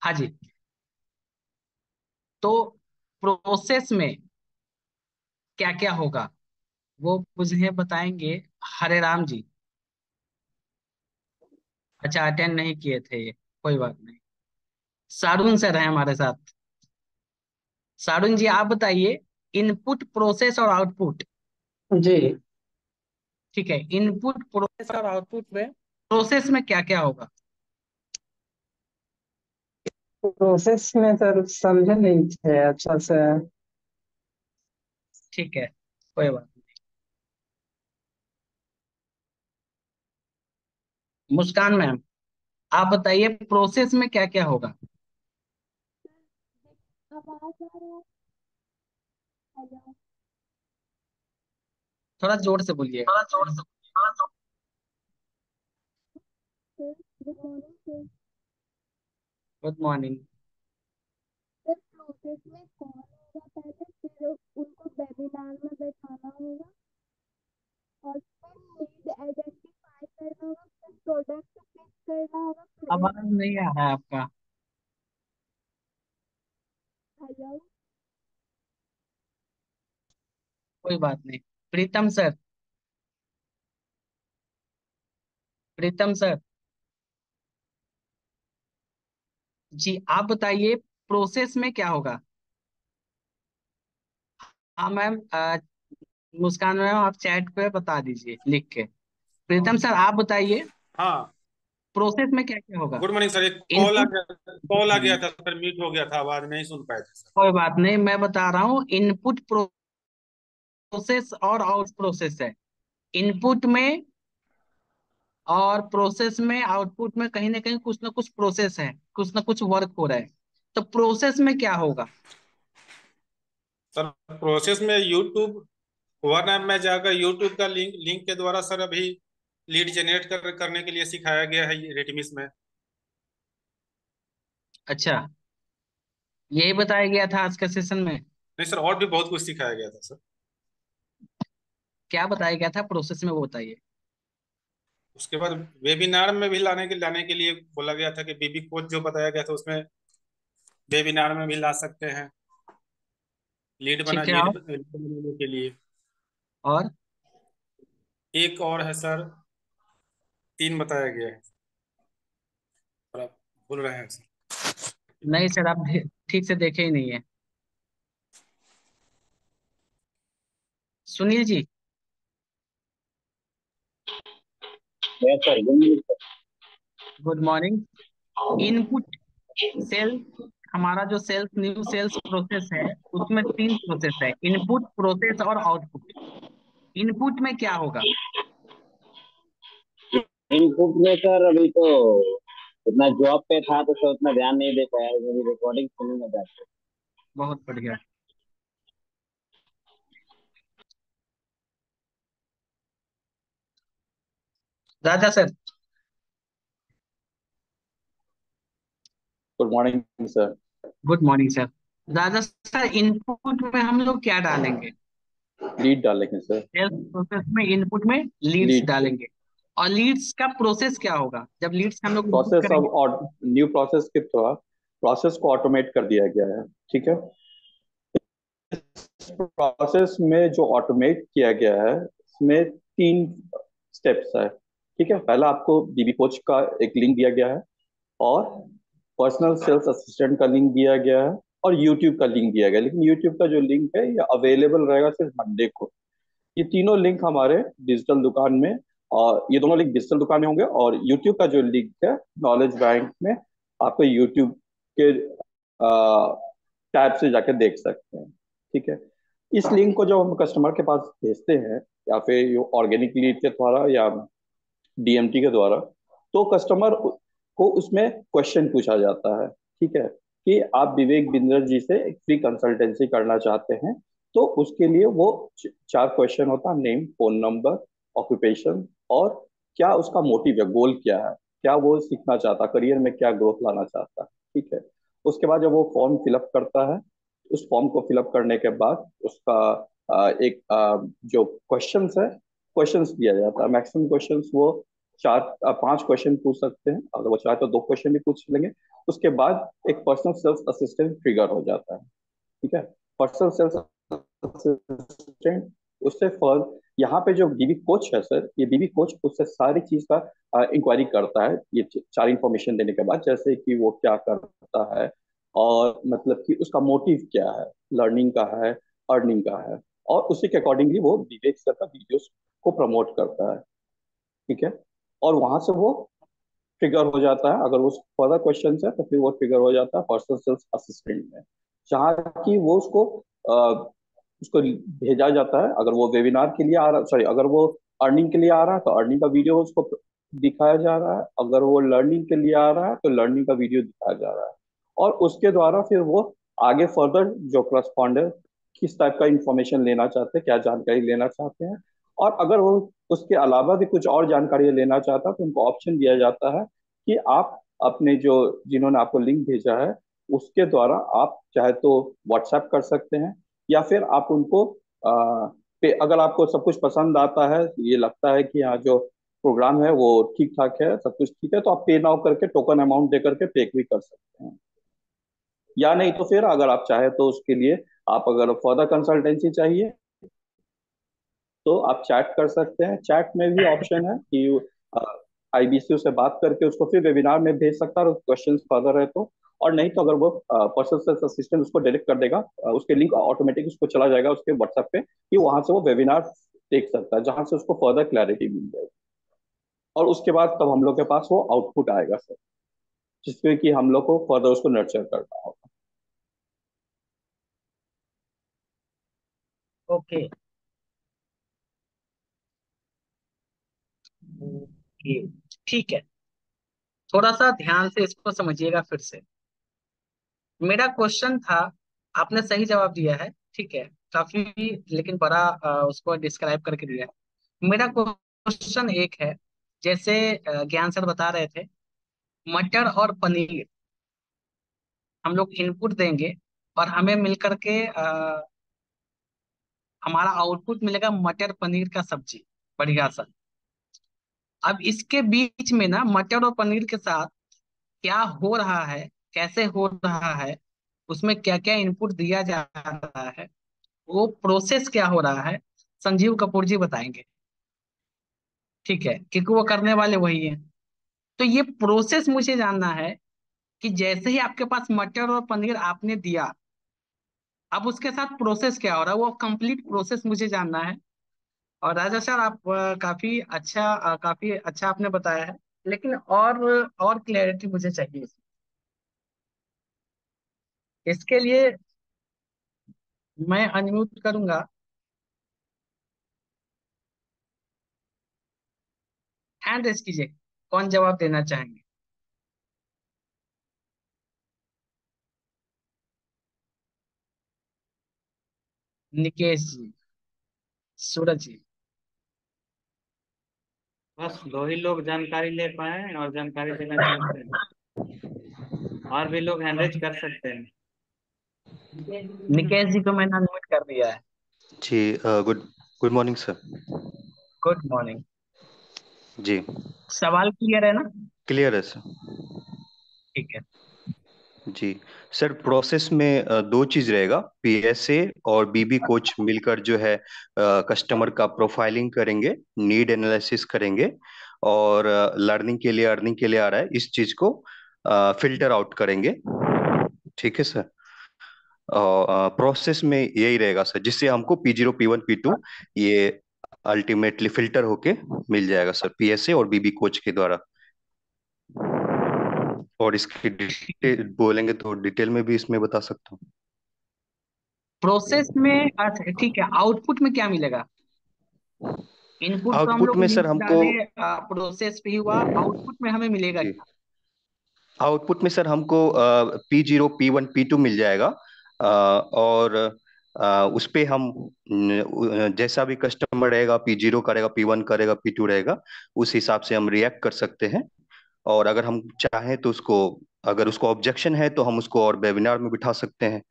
हाँ जी। तो प्रोसेस में क्या क्या होगा वो मुझे बताएंगे हरे राम जी। अच्छा, अटेंड नहीं किए थे ये, कोई बात नहीं। सारुण सर है हमारे साथ। सारुण जी आप बताइए, इनपुट प्रोसेस और आउटपुट। जी। ठीक है, इनपुट प्रोसेस और आउटपुट में प्रोसेस में क्या क्या होगा। प्रोसेस में सर समझे नहीं थे अच्छा से। ठीक है, कोई बात नहीं। मुस्कान मैम आप बताइए प्रोसेस में क्या क्या होगा। आवाज आ रहा है। हेलो। थोड़ा जोर से बोलिए। Sir good morning sir. Good morning. Sir process में कौन होगा पहले, फिर उनको वेबिनार में बैठाना होगा, और फिर नीड आइडेंटिफाई करना होगा, फिर प्रोडक्ट पिक करना होगा, फिर। आवाज नहीं आ रहा है आपका। हेलो। कोई बात नहीं। प्रीतम सर, प्रीतम सर जी आप बताइए प्रोसेस में क्या होगा। हाँ मैम, मुस्कान मैम आप चैट पे बता दीजिए लिख के। प्रीतम सर आप बताइए हाँ। प्रोसेस में क्या क्या होगा। गुड मॉर्निंग सर, एक इनपुट। कॉल आ गया था सर, म्यूट हो गया था, आवाज नहीं सुन पाए थे सर। कोई बात नहीं, मैं बता रहा हूँ इनपुट प्रोसेस और आउट प्रोसेस है। इनपुट में और प्रोसेस में, आउटपुट में कहीं ना कहीं कुछ ना कुछ प्रोसेस है, कुछ ना कुछ वर्क हो रहा है। तो प्रोसेस में क्या होगा। सर प्रोसेस में यूट्यूब वन ऐप में जाकर यूट्यूब का लिंक लिंक के द्वारा सर अभी लीड जनरेट करने के लिए सिखाया गया है ये रेटमिस में। अच्छा, यही बताया गया था आज के सेशन में। नहीं सर, और भी बहुत कुछ सिखाया गया था सर। क्या बताया गया था प्रोसेस में वो बताइए। उसके बाद वेबिनार में भी लाने के लिए बोला गया था कि बीबी कोच जो बताया गया था उसमें वेबिनार में भी ला सकते हैं, ठीक है, लीड बनाने के लिए। और एक और है सर, तीन बताया गया है और आप भूल रहे हैं सर। नहीं सर, आप ठीक से देखे ही नहीं है। Sunil ji. Yes sir, good news sir. Good morning. Input sales, हमारा जो सेल्स न्यू सेल्स प्रोसेस है उसमें तीन प्रोसेस है, इनपुट प्रोसेस और आउटपुट। इनपुट में क्या होगा। इनपुट में सर अभी तो उतना जॉब पे था तो सर उतना ध्यान नहीं दे पाया, मेरी रिकॉर्डिंग सुनूंगा जाके। बहुत बढ़िया। Raja sir. Good morning sir. Good morning sir. Raja sir, input में हम लोग क्या डालेंगे। लीड डालेंगे सर। सेल्स प्रोसेस में इनपुट में लीड्स लीड डालेंगे। और लीड्स का प्रोसेस क्या होगा जब लीड्स हम लोग इनपुट प्रोसेस, करेंगे। अब न्यू प्रोसेस के द्वारा प्रोसेस को ऑटोमेट कर दिया गया है। ठीक है। प्रोसेस में जो ऑटोमेट किया गया है इसमें तीन स्टेप्स है। ठीक है, पहला आपको बीबी कोच का एक लिंक दिया गया है, और पर्सनल सेल्स असिस्टेंट का लिंक दिया गया है, और यूट्यूब का लिंक दिया गया है। लेकिन यूट्यूब का जो लिंक है ये अवेलेबल रहेगा सिर्फ मंडे को। ये तीनों लिंक हमारे डिजिटल दुकान में, और ये दोनों लिंक डिजिटल दुकान में होंगे, और यूट्यूब का जो लिंक है नॉलेज बैंक में आपको यूट्यूब के टैब से जाके देख सकते हैं। ठीक है। इस लिंक को जब हम कस्टमर के पास भेजते हैं, या फिर ऑर्गेनिक लीड के द्वारा या डीएमटी के द्वारा, तो कस्टमर को उसमें क्वेश्चन पूछा जाता है। ठीक है, कि आप विवेक बिंद्र जी से एक फ्री कंसल्टेंसी करना चाहते हैं, तो उसके लिए वो चार क्वेश्चन होता है: नेम, फोन नंबर, ऑक्यूपेशन, और क्या उसका मोटिव है, गोल क्या है, क्या वो सीखना चाहता, करियर में क्या ग्रोथ लाना चाहता है। ठीक है। उसके बाद जब वो फॉर्म फिलअप करता है, उस फॉर्म को फिलअप करने के बाद उसका एक जो क्वेश्चंस है, क्वेश्चंस दिया जाता है। मैक्सिमम क्वेश्चंस वो चार पांच क्वेश्चन पूछ सकते हैं, अगर वो चाहे तो दो क्वेश्चन भी पूछ लेंगे। उसके बाद एक पर्सनल सेल्स असिस्टेंट ट्रिगर हो जाता है। ठीक है, पर्सनल सेल्स असिस्टेंट उससे फर्स्ट, यहाँ पे जो बीबी कोच है सर, ये बीबी कोच उससे सारी चीज का इंक्वायरी करता है, ये सारी इंफॉर्मेशन देने के बाद, जैसे कि वो क्या करता है और मतलब कि उसका मोटिव क्या है, लर्निंग का है, अर्निंग का है, और उसी के अकॉर्डिंगली वो विवेक सर का वीडियोस को प्रमोट करता है। ठीक है, और वहां से वो ट्रिगर हो जाता है, अगर वो फर्दर क्वेश्चन है तो फिर वो ट्रिगर हो जाता है पर्सनल सेल्स असिस्टेंट में, जहाँ की वो उसको भेजा जाता है। अगर वो वेबिनार के लिए आ रहा, सॉरी, अगर वो अर्निंग के लिए आ रहा है तो अर्निंग का वीडियो उसको दिखाया जा रहा है, अगर वो लर्निंग के लिए आ रहा है तो लर्निंग का वीडियो दिखाया जा रहा है, और उसके द्वारा फिर वो आगे फर्दर जो करस्पॉन्डेंट किस टाइप का इंफॉर्मेशन लेना चाहते हैं, क्या जानकारी लेना चाहते हैं, और अगर वो उसके अलावा भी कुछ और जानकारी लेना चाहता है तो उनको ऑप्शन दिया जाता है कि आप अपने जो, जिन्होंने आपको लिंक भेजा है उसके द्वारा आप चाहे तो व्हाट्सएप कर सकते हैं, या फिर आप उनको अगर आपको सब कुछ पसंद आता है, ये लगता है कि हाँ जो प्रोग्राम है वो ठीक ठाक है, सब कुछ ठीक है, तो आप पे नाउ करके टोकन अमाउंट दे करके पे भी कर सकते हैं। या नहीं तो फिर अगर आप चाहे तो उसके लिए, आप अगर फर्दर कंसल्टेंसी चाहिए तो आप चैट कर सकते हैं। चैट में भी ऑप्शन है कि आईबीसी से बात करके उसको फिर वेबिनार में भेज सकता है क्वेश्चन फर्दर है तो, और नहीं तो अगर वो पर्सनल सेल्स असिस्टेंट उसको डायरेक्ट कर देगा, उसके लिंक ऑटोमेटिक उसको चला जाएगा उसके व्हाट्सएप पे, कि वहां से वो वेबिनार देख सकता है, जहां से उसको फर्दर क्लैरिटी मिल जाएगी। और उसके बाद तब हम लोग के पास वो आउटपुट आएगा सर, जिसमें कि हम लोग को फर्दर उसको नर्चर करना होगा। ओके। ओके, ठीक है। थोड़ा सा ध्यान से इसको समझिएगा फिर से। मेरा क्वेश्चन था, आपने सही जवाब दिया है, ठीक है, काफी, लेकिन बड़ा उसको डिस्क्राइब करके दिया है। मेरा क्वेश्चन एक है, जैसे ज्ञान सर बता रहे थे, मटर और पनीर हम लोग इनपुट देंगे और हमें मिल करके हमारा आउटपुट मिलेगा मटर पनीर का सब्जी, बढ़िया सा। अब इसके बीच में ना मटर और पनीर के साथ क्या हो रहा है, कैसे हो रहा है, उसमें क्या क्या इनपुट दिया जा रहा है, वो प्रोसेस क्या हो रहा है, संजीव कपूर जी बताएंगे। ठीक है, क्योंकि वो करने वाले वही हैं। तो ये प्रोसेस मुझे जानना है कि जैसे ही आपके पास मटर और पनीर आपने दिया, अब उसके साथ प्रोसेस क्या हो रहा है, वो कंप्लीट प्रोसेस मुझे जानना है। और राजा सर, आप काफी अच्छा आपने बताया है, लेकिन और क्लैरिटी मुझे चाहिए इसके लिए मैं अनम्यूट करूंगा। हैंड रेस कीजिए, कौन जवाब देना चाहेंगे। निकेश जी, सूरज जी। बस दो ही लोग जानकारी ले पाए हैं और जानकारी देना चाहते हैं, और भी लोग हैंड रेज कर सकते हैं। निकेश जी को मैंने अनम्यूट कर दिया है। जी, good good morning sir. Good morning. जी, सवाल क्लियर है ना। क्लियर है सर। ठीक है। जी सर, प्रोसेस में दो चीज रहेगा, पीएसए और बीबी कोच मिलकर जो है कस्टमर का प्रोफाइलिंग करेंगे, नीड एनालिसिस करेंगे, और लर्निंग के लिए, अर्निंग के लिए आ रहा है इस चीज को फिल्टर आउट करेंगे। ठीक है सर। प्रोसेस में यही रहेगा सर, जिससे हमको P0 P1 P2 ये अल्टीमेटली फिल्टर होके मिल जाएगा सर, पीएसए और बीबी कोच के द्वारा। और इसकी डिटेल बोलेंगे तो डिटेल में भी इसमें बता सकता हूँ। प्रोसेस में अच्छा ठीक है, आउटपुट में क्या मिलेगा। इनपुट तो हम आउटपुट लोग में लिंक सर हमको, डाले, प्रोसेस पे ही हुआ, आउटपुट में हमें मिलेगा जी, क्या। आउटपुट में सर हमको P0 P1 P2 मिल जाएगा। और उस पे हम जैसा भी कस्टमर रहेगा, P0 करेगा, P1 करेगा, P2 रहेगा, उस हिसाब से हम रिएक्ट कर सकते हैं। और अगर हम चाहें तो उसको, अगर उसको ऑब्जेक्शन है तो हम उसको और वेबिनार में बिठा सकते हैं,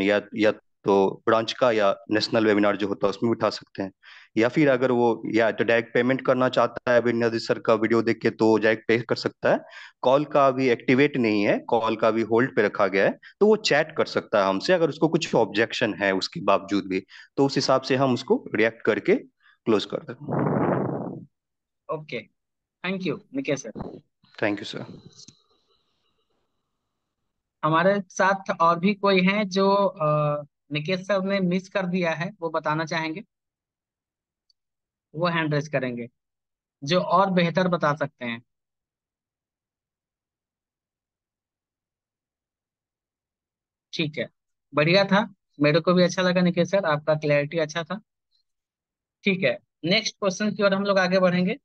या तो ब्रांच का या नेशनल वेबिनार जो होता है उसमें उठा सकते हैं। या फिर अगर वो या तो डायरेक्ट पेमेंट करना चाहता है विनय सर का वीडियो देख के तो डायरेक्ट पे कर सकता है। कॉल का अभी एक्टिवेट नहीं है, कॉल का भी होल्ड पे रखा गया है, तो वो चैट कर सकता है हमसे अगर उसको कुछ ऑब्जेक्शन है उसके बावजूद भी, तो उस हिसाब से हम उसको रिएक्ट करके क्लोज कर दें। Okay, thank you Nikesh sir. Thank you sir. हमारे साथ और भी कोई हैं जो निकेश सर ने मिस कर दिया है, वो बताना चाहेंगे? वो हैंड रेज करेंगे जो और बेहतर बता सकते हैं। ठीक है, बढ़िया था। मेरे को भी अच्छा लगा निकेश सर, आपका क्लैरिटी अच्छा था। ठीक है, नेक्स्ट क्वेश्चन की ओर हम लोग आगे बढ़ेंगे।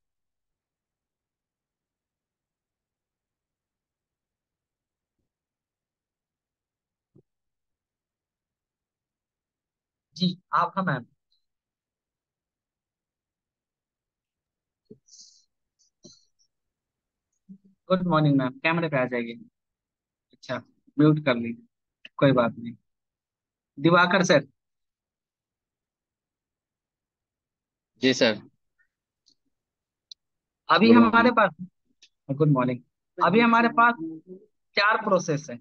जी, आप हाँ मैम। गुड मॉर्निंग मैम, कैमरे पे आ जाइए। अच्छा, म्यूट कर ली, कोई बात नहीं। दिवाकर सर। जी सर। अभी गुड हमारे मॉर्निंग। पास, गुड मॉर्निंग, अभी हमारे पास 4 प्रोसेस है।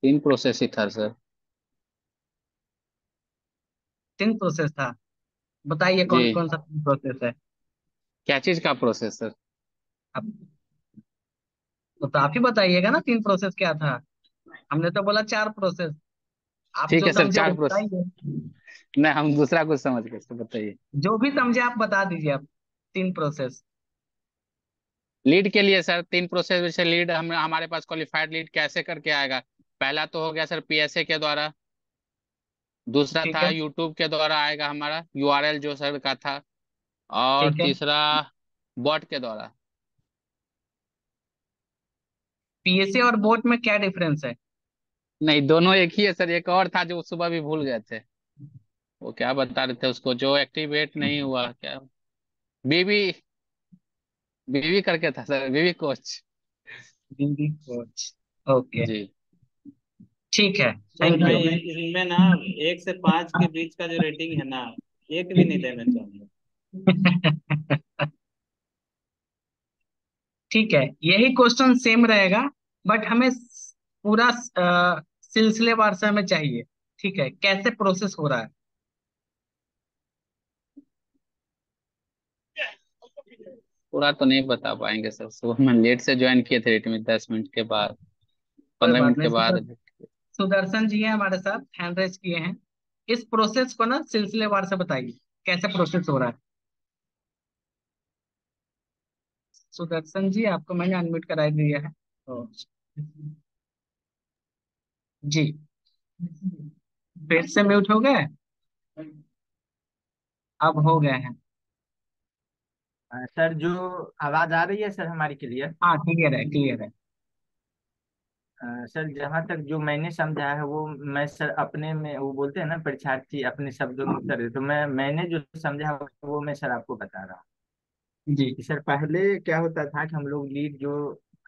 3 प्रोसेस ही था सर। 3 प्रोसेस था, बताइए जी, कौन कौन सा प्रोसेस है? क्या चीज का प्रोसेस सर? अब तो आप ही बताइएगा ना 3 प्रोसेस क्या था। हमने तो बोला 4 प्रोसेस, आप ठीक जो है सर, समझे वो 4 प्रोसेस। बताइए। नहीं, हम दूसरा कुछ समझ गए सर, बताइए। जो भी समझे आप बता दीजिए आप। 3 प्रोसेस। लीड के लिए सर 3 प्रोसेस में से लीड हम हमारे पास क्वालिफाइड लीड कैसे करके आएगा? पहला तो हो गया सर पीएसए के द्वारा। दूसरा ठीक था है। यूट्यूब के द्वारा आएगा हमारा यूआरएल जो सर का था। और ठीक है, तीसरा बॉट के द्वारा। पीएसए और बोट में क्या डिफरेंस है? नहीं, दोनों एक ही है सर। एक और था जो सुबह भी भूल गए थे, वो क्या बता रहे थे उसको, जो एक्टिवेट नहीं हुआ क्या? बीबी, बीवी करके था सर, बीवी कोच। हिंदी कोच। ओके, जी। ठीक है, सर थैंक मैं यू। इसमें ना 1 से 5 के बीच का जो रेटिंग है ना, एक भी नहीं देना चाहूंगा। ठीक है, यही क्वेश्चन सेम रहेगा, बट हमें पूरा सिलसिलेवार से हमें चाहिए। ठीक है, कैसे प्रोसेस हो रहा है? पूरा तो नहीं बता पाएंगे सर, सुबह में लेट से ज्वाइन किए थे रेट में, 10 मिनट के बाद, कोई 15 मिनट बात के नहीं, बाद। सुदर्शन जी हैं हमारे साथ, हैंड रेज किए हैं। इस प्रोसेस को ना सिलसिलेवार से बताइए, कैसे प्रोसेस हो रहा है। सुदर्शन जी, आपको मैंने अनम्यूट करा दिया है तो जी, फिर से म्यूट हो गए, अब हो गए हैं। सर जो आवाज आ रही है सर हमारी क्लियर? हाँ, क्लियर है, क्लियर है। सर जहाँ तक जो मैंने समझा है वो मैं सर अपने में, वो बोलते हैं ना परीक्षार्थी अपने शब्दों में उत्तर दे, तो मैंने जो समझा है वो मैं सर आपको बता रहा हूँ। जी, कि सर पहले क्या होता था कि हम लोग लीड जो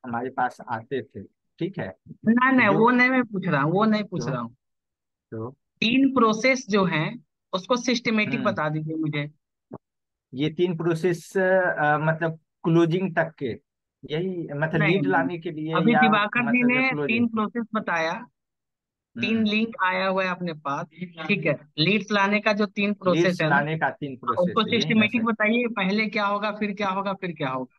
हमारे पास आते थे, ठीक है, नहीं तो नहीं, जो वो नहीं मैं पूछ रहा हूँ, वो नहीं पूछ तो रहा हूँ। तो 3 प्रोसेस जो हैं उसको सिस्टमेटिक हम्म बता दीजिए मुझे। ये 3 प्रोसेस मतलब क्लोजिंग तक के, यही मतलब नहीं लीड नहीं, लाने के लिए अभी या दिवाकर जी मतलब जो ने तीन क्लोजिंग। प्रोसेस बताया। तीन हम्म लिंक आया हुआ है अपने पास। ठीक है, लीड्स लाने का जो 3 प्रोसेस लीड्स है ना, लाने का 3 प्रोसेस उसको है, यही ना सिस्टमेटिक सर? बताइए, पहले क्या होगा, फिर क्या होगा, फिर क्या होगा।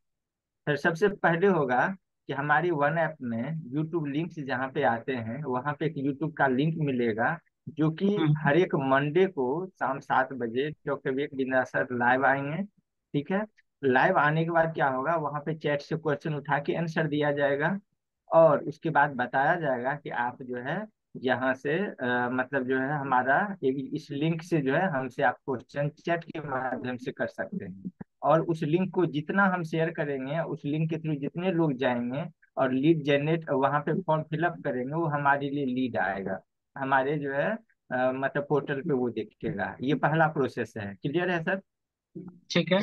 सर सबसे पहले होगा कि हमारी वन ऐप में यूट्यूब लिंक्स जहाँ पे आते हैं वहाँ पे एक यूट्यूब का लिंक मिलेगा, जो कि हम्म हर एक मंडे को शाम 7 बजे doctor Vivek Bindra sir live आएंगे। ठीक है, लाइव आने के बाद क्या होगा, वहाँ पे चैट से क्वेश्चन उठा के आंसर दिया जाएगा, और उसके बाद बताया जाएगा कि आप जो है यहाँ से मतलब जो है हमारा इस लिंक से जो है हमसे आप क्वेश्चन चैट के माध्यम से कर सकते हैं। और उस लिंक को जितना हम शेयर करेंगे, उस लिंक के थ्रू जितने लोग जाएंगे और लीड जनरेट वहाँ पे फॉर्म फिलअप करेंगे, वो हमारे लिए लीड आएगा, हमारे जो है मतलब पोर्टल पे वो दिखेगा। ये पहला प्रोसेस है, क्लियर है सर? ठीक है।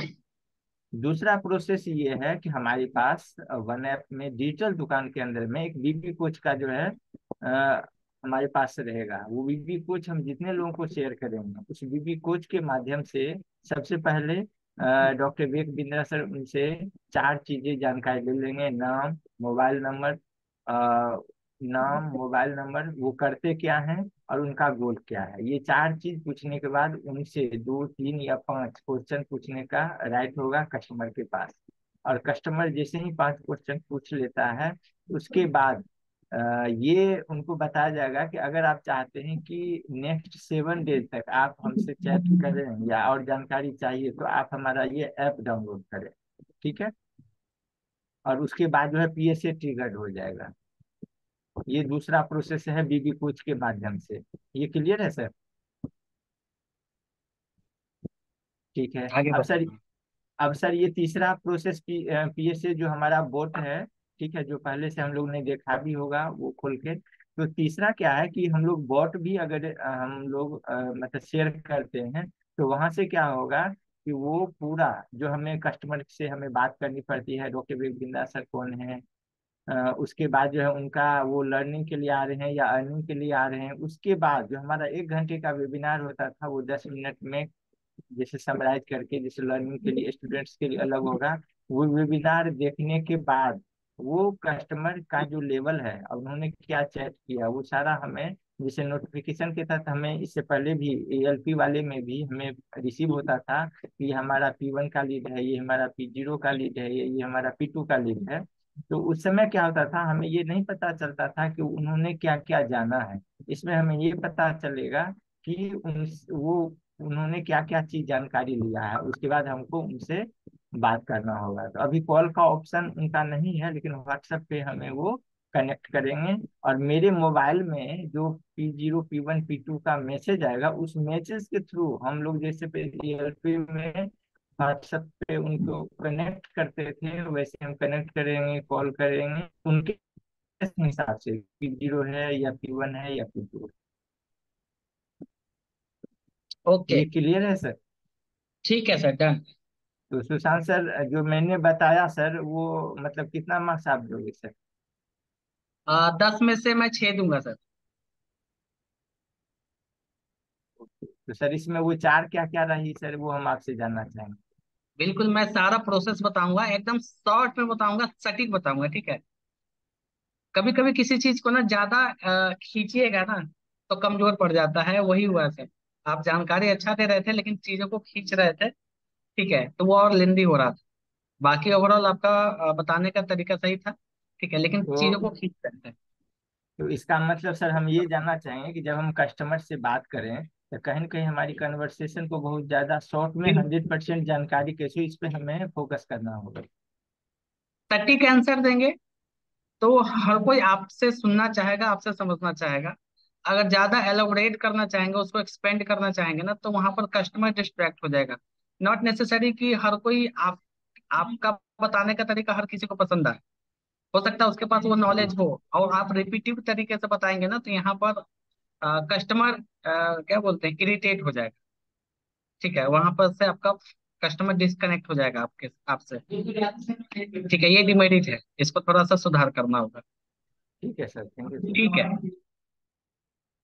दूसरा प्रोसेस ये है कि हमारे पास वन ऐप में डिजिटल दुकान के अंदर में एक बीबी कोच का जो है हमारे पास रहेगा। वो बीबी कोच हम जितने लोगों को शेयर करेंगे उस बीबी कोच के माध्यम से सबसे पहले डॉक्टर विवेक बिंद्रा सर उनसे 4 चीजें जानकारी ले लेंगे। नाम, मोबाइल नंबर, वो करते क्या हैं और उनका गोल क्या है। ये 4 चीज पूछने के बाद उनसे 2, 3 या 5 क्वेश्चन पूछने का राइट होगा कस्टमर के पास। और कस्टमर जैसे ही 5 क्वेश्चन पूछ लेता है उसके बाद ये उनको बताया जाएगा कि अगर आप चाहते हैं कि नेक्स्ट 7 डेज तक आप हमसे चैट करें या और जानकारी चाहिए तो आप हमारा ये ऐप डाउनलोड करें। ठीक है। और उसके बाद जो है पीएसए ट्रिगर्ड हो जाएगा। ये दूसरा प्रोसेस है बीबी कोच के माध्यम से। ये क्लियर है सर? ठीक है। आगे बताइए। अब सर ये तीसरा प्रोसेस पीएसए जो हमारा बोट है, ठीक है, जो पहले से हम लोग ने देखा भी होगा वो खोल के। तो तीसरा क्या है कि हम लोग बॉट भी अगर हम लोग मतलब शेयर करते हैं तो वहां से क्या होगा कि वो पूरा जो हमें कस्टमर से हमें बात करनी पड़ती है, डॉक्टर विवेक बिंदा सर कौन है, उसके बाद जो है उनका वो लर्निंग के लिए आ रहे हैं या अर्निंग के लिए आ रहे हैं, उसके बाद जो हमारा 1 घंटे का वेबिनार होता था वो 10 मिनट में जैसे समराइज करके, जैसे लर्निंग के लिए स्टूडेंट्स के लिए अलग होगा। वो वेबिनार देखने के बाद वो कस्टमर का जो लेवल है और उन्होंने क्या चैट किया वो सारा हमें जैसे नोटिफिकेशन के तहत हमें इससे पहले भी एएलपी वाले में भी हमें रिसीव होता था कि ये हमारा P1 का लीड है, ये हमारा P0 का लीड है, ये हमारा P2 का लीड है। तो उस समय क्या होता था हमें ये नहीं पता चलता था कि उन्होंने क्या क्या जाना है। इसमें हमें ये पता चलेगा कि वो उन्होंने क्या क्या चीज जानकारी लिया है, उसके बाद हमको उनसे बात करना होगा। तो अभी कॉल का ऑप्शन उनका नहीं है लेकिन व्हाट्सएप पे हमें वो कनेक्ट करेंगे और मेरे मोबाइल में जो P0 P1 P2 का मैसेज आएगा उस मैसेज के थ्रू हम लोग जैसे पे ELP में व्हाट्सएप पे उनको कनेक्ट करते थे वैसे हम कनेक्ट करेंगे, कॉल करेंगे उनके हिसाब से P0 है या P1 है या P2। ओके, ये क्लियर है सर? ठीक है सर, डन। तो सुशांत सर जो मैंने बताया सर वो मतलब कितना मार्क्स आप दोगे सर? 10 में से मैं 6 दूंगा सर। तो सर इसमें वो 4 क्या क्या रही सर वो हम आपसे जानना चाहेंगे। बिल्कुल, मैं सारा प्रोसेस बताऊंगा, एकदम शॉर्ट में बताऊंगा, सटीक बताऊंगा, ठीक है। कभी कभी किसी चीज को ना ज्यादा खींचिएगा ना तो कमजोर पड़ जाता है, वही हुआ सर। आप जानकारी अच्छा दे रहे थे लेकिन चीजों को खींच रहे थे, ठीक है, तो वो और लेंदी हो रहा था। बाकी ओवरऑल आपका बताने का तरीका सही था, ठीक है, लेकिन चीजों को तो खींच रहे थे। तो इसका मतलब सर हम ये जानना चाहेंगे कि जब हम कस्टमर से बात करें तो कहीं न कहीं हमारी कन्वर्सेशन को बहुत ज्यादा शॉर्ट में 100% जानकारी कैसे, इस पे हमें फोकस करना होगा। सटीक आंसर देंगे तो हर कोई आपसे सुनना चाहेगा, आपसे समझना चाहेगा। अगर ज्यादा एलोबरेट करना चाहेंगे, उसको एक्सपेंड करना चाहेंगे ना, तो वहां पर कस्टमर डिस्ट्रैक्ट हो जाएगा। नॉट नेसेसरी कि हर कोई आपका बताने का तरीका हर किसी को पसंद आए। हो सकता है उसके पास वो नॉलेज हो और आप रिपीटिव तरीके से बताएंगे ना, तो यहाँ पर कस्टमर क्या बोलते हैं, इरिटेट हो जाएगा, ठीक है, वहां पर से आपका कस्टमर डिस्कनेक्ट हो जाएगा आपके आपसे, ठीक है। ये डिमेरिट है, इसको थोड़ा सा सुधार करना होगा। ठीक है सर, थैंक यू सर। ठीक है,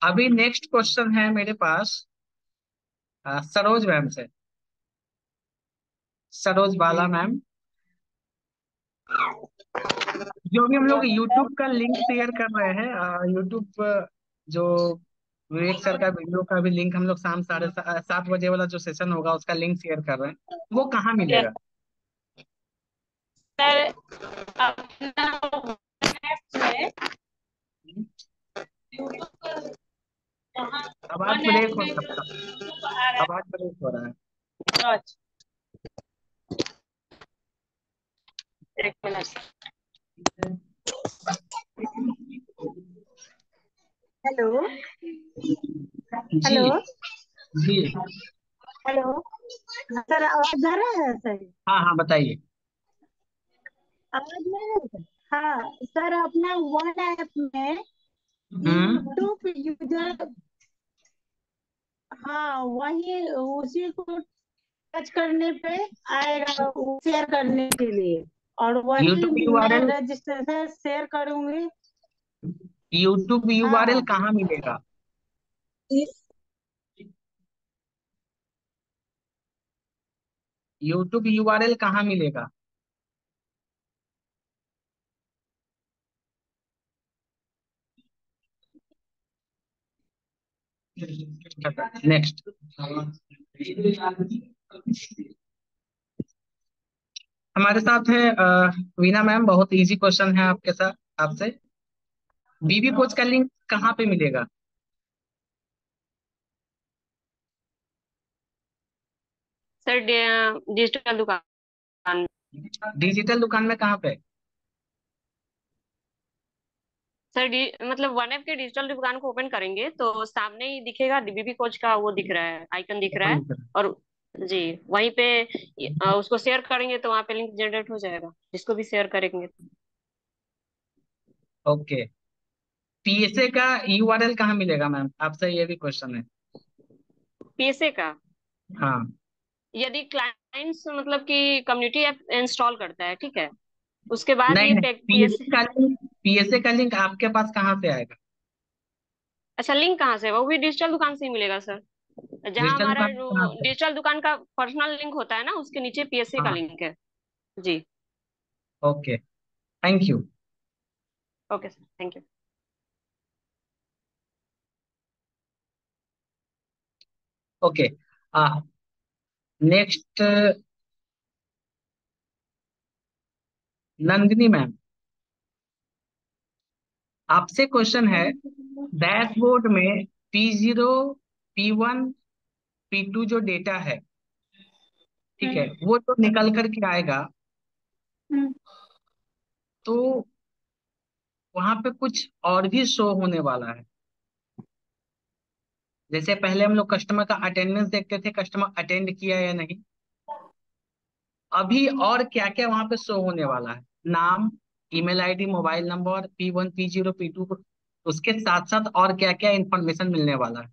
अभी नेक्स्ट क्वेश्चन है मेरे पास सरोज मैम से। सरोज बाला मैम, जो भी हम लोग यूट्यूब का लिंक शेयर कर रहे हैं, यूट्यूब जो विवेक सर का वीडियो का भी लिंक हम लोग शाम 7:30 वाला जो सेशन होगा उसका लिंक शेयर कर रहे हैं, वो कहाँ मिलेगा? सर अपना है यूट्यूब पर, वहाँ आवाज वन ऐप ब्रेक हो में जो सकता यूट्यूब आ रहा आवाज ब्रेक हो रहा है। है। अच्छा, एक मिनट। हेलो जी हेलो जी। हेलो। सर आवाज आ रहा है सर? हाँ हाँ, बताइए। आवाज नहीं आ रहा है? हाँ सर, अपना वन ऐप में हम्म। यूट्यूब यूजर, हाँ वही उसी को टच करने पे आएगा शेयर करने के लिए, और वही यूट्यूब मैं यूआरएल रजिस्ट्रेशन शेयर करूंगी। यूट्यूब यूआरएल हाँ कहाँ मिलेगा? यूट्यूब यूआरएल कहाँ मिलेगा? नेक्स्ट। हमारे साथ है वीना मैम, बहुत इजी क्वेश्चन है आपके साथ, आपसे। बीबी कोच का लिंक कहाँ पे मिलेगा? सर डिजिटल दुकान। डिजिटल दुकान में कहाँ पे? सर मतलब वन ऐप के डिजिटल दुकान को ओपन करेंगे तो सामने ही दिखेगा, डीबीबी कोच का वो दिख रहा है, आइकन दिख रहा है। और जी वहीं पे उसको शेयर करेंगे तो वहाँ पे लिंक जनरेट हो जाएगा, जिसको भी शेयर करेंगे। ओके। पीएसए का यूआरएल कहाँ मिलेगा मैम? आपसे ये भी क्वेश्चन है। पीएसए का हाँ। यदि क्लाइंट्स मतलब कि कम्युनिटी ऐप इंस्टॉल करता है, ठीक है, उसके बाद नहीं ये नहीं, पीएसए। पीएसए का लिंक आपके पास कहाँ से आएगा? अच्छा, लिंक कहाँ से? वो भी डिजिटल दुकान से ही मिलेगा सर। जहाँ डिजिटल हमारा दुकान में जो कहाँ से? डिजिटल दुकान का पर्सनल लिंक होता है ना, उसके नीचे पीएसए का हाँ। लिंक है। जी। Okay, thank you. Okay sir, thank you. Okay, next, Nandini ma'am, आपसे क्वेश्चन है। डैशबोर्ड में P0, P1, P2 जो डेटा है, ठीक है, वो तो निकल करके आएगा, तो वहां पे कुछ और भी शो होने वाला है। जैसे पहले हम लोग कस्टमर का अटेंडेंस देखते थे, कस्टमर अटेंड किया या नहीं। अभी और क्या क्या वहां पे शो होने वाला है? नाम, email ID, mobile number, P1, P0, P2, उसके साथ साथ और क्या क्या इंफॉर्मेशन मिलने वाला है?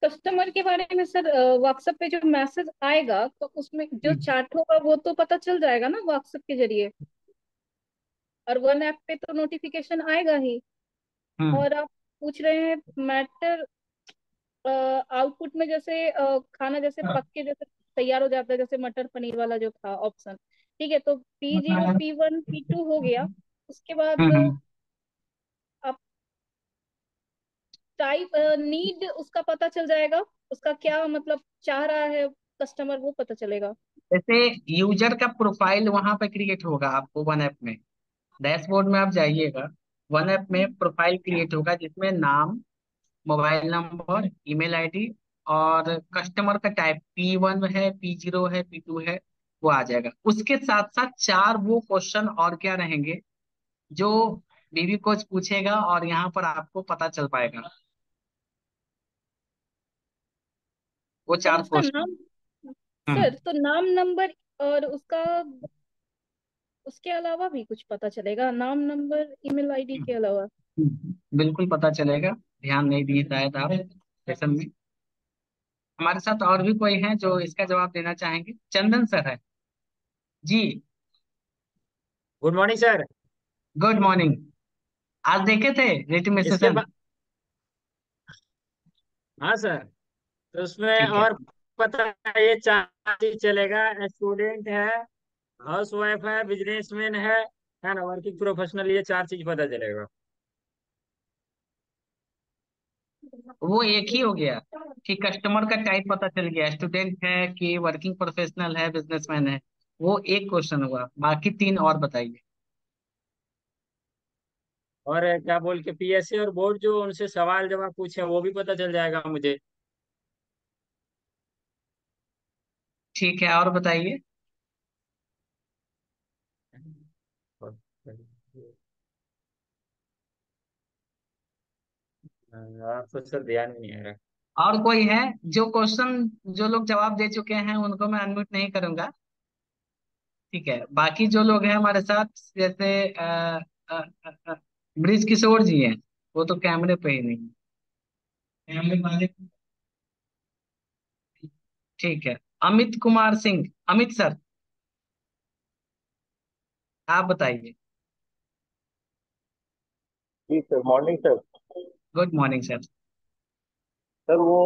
कस्टमर के बारे में सर व्हाट्सएप पे जो मैसेज आएगा तो उसमें जो चैट होगा वो तो पता चल जाएगा ना व्हाट्सएप के जरिए। और वन ऐप पे तो नोटिफिकेशन आएगा ही। हम्म। और आप पूछ रहे हैं मैटर आउटपुट में, जैसे खाना जैसे पक के जैसे तैयार हो जाता है, जैसे मटर पनीर वाला जो था ऑप्शन। ठीक है, तो P0, P1, P2 हो गया। उसके बाद हम्म। आप टाइप नीड उसका पता चल जाएगा, उसका क्या मतलब चाह रहा है कस्टमर, वो पता चलेगा। जैसे यूजर का प्रोफाइल वहां पे क्रिएट होगा आपको वन ऐप में। डैशबोर्ड में आप जाइएगा, वन ऐप में प्रोफाइल क्रिएट होगा जिसमें नाम, मोबाइल नंबर, ईमेल आईडी और कस्टमर का टाइप P1 है, P0 है, P2 है, वो आ जाएगा। उसके साथ साथ चार वो क्वेश्चन और क्या रहेंगे जो बीबी कोच पूछेगा और यहाँ पर आपको पता चल पाएगा, वो सर चार उसका क्वेश्चन। नाम, हम्म। सर तो नाम नंबर और उसका, उसके अलावा भी कुछ पता चलेगा? नाम नंबर ईमेल आईडी के अलावा? बिल्कुल पता चलेगा, ध्यान नहीं दिए शायद आप सेशन में। हमारे साथ और भी कोई हैं जो इसका जवाब देना चाहेंगे? चंदन सर है जी। Good morning sir. Good morning. आज देखे थे रिटन इसके सेशन? बाद हाँ सर, तो उसमें ठीक है। और पता है ये चार चीज चलेगा। स्टूडेंट है, हाउस वाइफ है, बिजनेसमैन है ना, वर्किंग प्रोफेशनल, ये चार चीज पता चलेगा। वो एक ही हो गया कि कस्टमर का टाइप पता चल गया, स्टूडेंट है कि वर्किंग प्रोफेशनल है, बिजनेसमैन है। वो एक क्वेश्चन हुआ, बाकी तीन और बताइए। और क्या बोल के पीएससी और बोर्ड जो उनसे सवाल जवाब पूछे वो भी पता चल जाएगा मुझे। ठीक है, और बताइए। आप तो सर ध्यान में नहीं आ रहा। और कोई है? जो क्वेश्चन जो लोग जवाब दे चुके हैं उनको मैं अनम्यूट नहीं करूंगा, ठीक है। बाकी जो लोग हैं हमारे साथ, जैसे अ, अ, ब्रिज किशोर जी हैं, वो तो कैमरे पे ही नहीं है। कैमरे वाले, ठीक है। अमित कुमार सिंह, अमित सर, आप बताइए। जी sir, morning sir. Good morning sir. Sir वो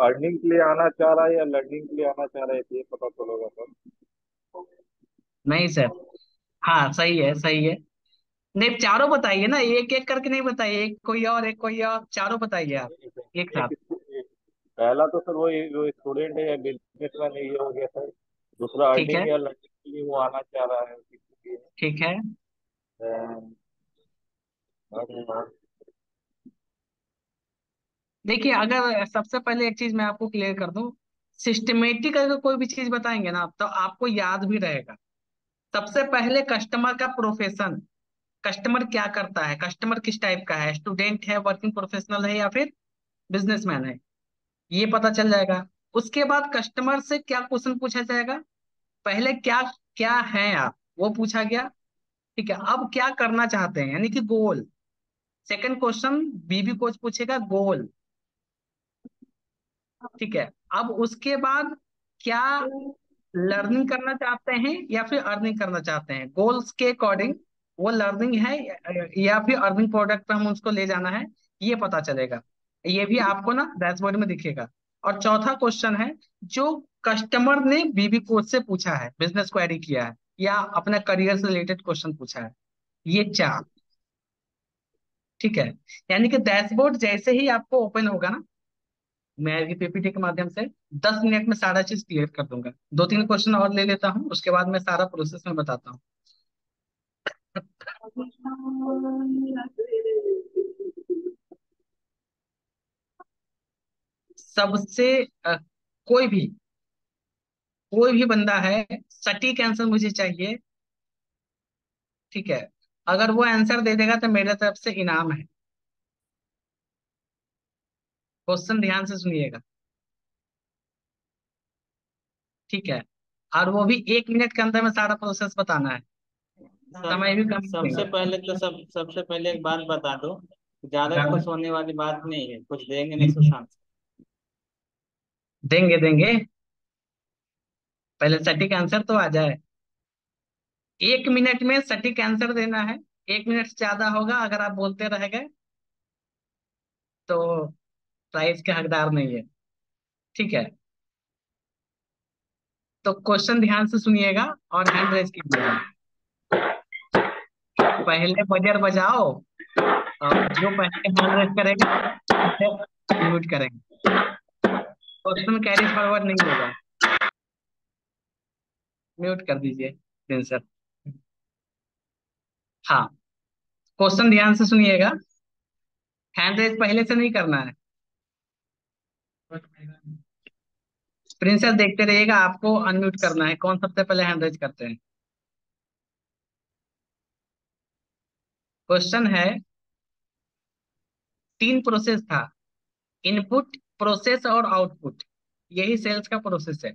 अर्निंग के लिए आना चाह रहा है या लर्निंग के लिए आना चाह रहा है, ये पता चलेगा सर। नहीं सर। हाँ सही है सही है। नहीं चारों बताइए ना, एक एक करके नहीं बताइए, एक कोई और एक कोई और, चारों बताइए आप एक साथ। पहला तो सर वो स्टूडेंट है या बिजनेसमैन है, ये हो गया सर। दूसरा ठीक है। अर्निंग या लर्निंग के लिए वो आना चाह रहा है, किसी ठीक है। के लिए। देखिए अगर सबसे पहले एक चीज मैं आपको क्लियर कर दूं, सिस्टमेटिक अगर कोई भी चीज बताएंगे ना तो आपको याद भी रहेगा। सबसे पहले कस्टमर का प्रोफेशन, कस्टमर क्या करता है, कस्टमर किस टाइप का है, स्टूडेंट है, वर्किंग प्रोफेशनल है या फिर बिजनेसमैन है, ये पता चल जाएगा। उसके बाद कस्टमर से क्या क्वेश्चन पूछा जाएगा, पहले क्या क्या है आप, वो पूछा गया। ठीक है, अब क्या करना चाहते हैं यानी कि गोल। सेकंड क्वेश्चन बीबी कोच पूछेगा गोल। ठीक है, अब उसके बाद क्या लर्निंग करना चाहते हैं या फिर अर्निंग करना चाहते हैं, गोल्स के अकॉर्डिंग वो लर्निंग है या फिर अर्निंग प्रोडक्ट पे हम उसको ले जाना है, ये पता चलेगा। ये भी आपको ना डैशबोर्ड में दिखेगा। और चौथा क्वेश्चन है जो कस्टमर ने बीबी कोच से पूछा है, बिजनेस क्वेरी किया है या अपने करियर से रिलेटेड क्वेश्चन पूछा है, ये चार। ठीक है, यानी कि डैशबोर्ड जैसे ही आपको ओपन होगा ना, मैं अभी पीपीटी के माध्यम से 10 मिनट में सारा चीज क्लियर कर दूंगा। दो तीन क्वेश्चन और ले लेता हूँ, उसके बाद मैं सारा प्रोसेस में बताता हूँ। सबसे कोई भी कोई भी बंदा है, सटीक आंसर मुझे चाहिए। ठीक है, अगर वो आंसर दे देगा तो मेरे तरफ से इनाम है। क्वेश्चन ध्यान से सुनिएगा। ठीक है, और वो भी 1 मिनट के अंदर में सारा प्रोसेस बताना है, समय भी कम सबसे देंगे। पहले तो सबसे पहले एक बात बता दो, ज्यादा खुश होने वाली बात नहीं है, कुछ देंगे नहीं सुशांत। देंगे देंगे, पहले सटीक आंसर तो आ जाए। 1 मिनट में सटीक आंसर देना है। 1 मिनट से ज्यादा होगा अगर आप बोलते रह गए तो प्राइज के हकदार नहीं है। ठीक है, तो क्वेश्चन ध्यान से सुनिएगा और हैंड रेज कीजिएगा। पहले बजर बजाओ और जो पहले हैंड रेज करेगा उसे म्यूट करेंगे। क्वेश्चन कैरी फॉरवर्ड नहीं होगा, म्यूट कर दीजिए आंसर। हाँ, क्वेश्चन ध्यान से सुनिएगा, हैंड रेज पहले से नहीं करना है। प्रिंसेस देखते रहिएगा, आपको अनम्यूट करना है, कौन सबसे पहले हैंड रेज करते हैं। क्वेश्चन है, 3 प्रोसेस था, इनपुट प्रोसेस और आउटपुट, यही सेल्स का प्रोसेस है।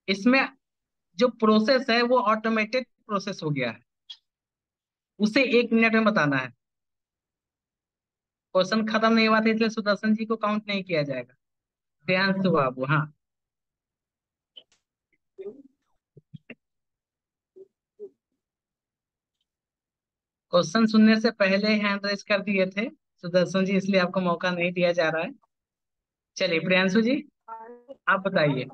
इसमें जो प्रोसेस है वो ऑटोमेटेड प्रोसेस हो गया है, उसे 1 मिनट में बताना है। क्वेश्चन खत्म नहीं हुआ था इसलिए सुदर्शन जी को काउंट नहीं किया जाएगा। ध्यान से बाबू, हाँ। क्वेश्चन सुनने से पहले हैंड रेज कर दिए थे सुदर्शन जी, इसलिए आपको मौका नहीं दिया जा रहा है। चलिए प्रियांशु जी आप बताइए,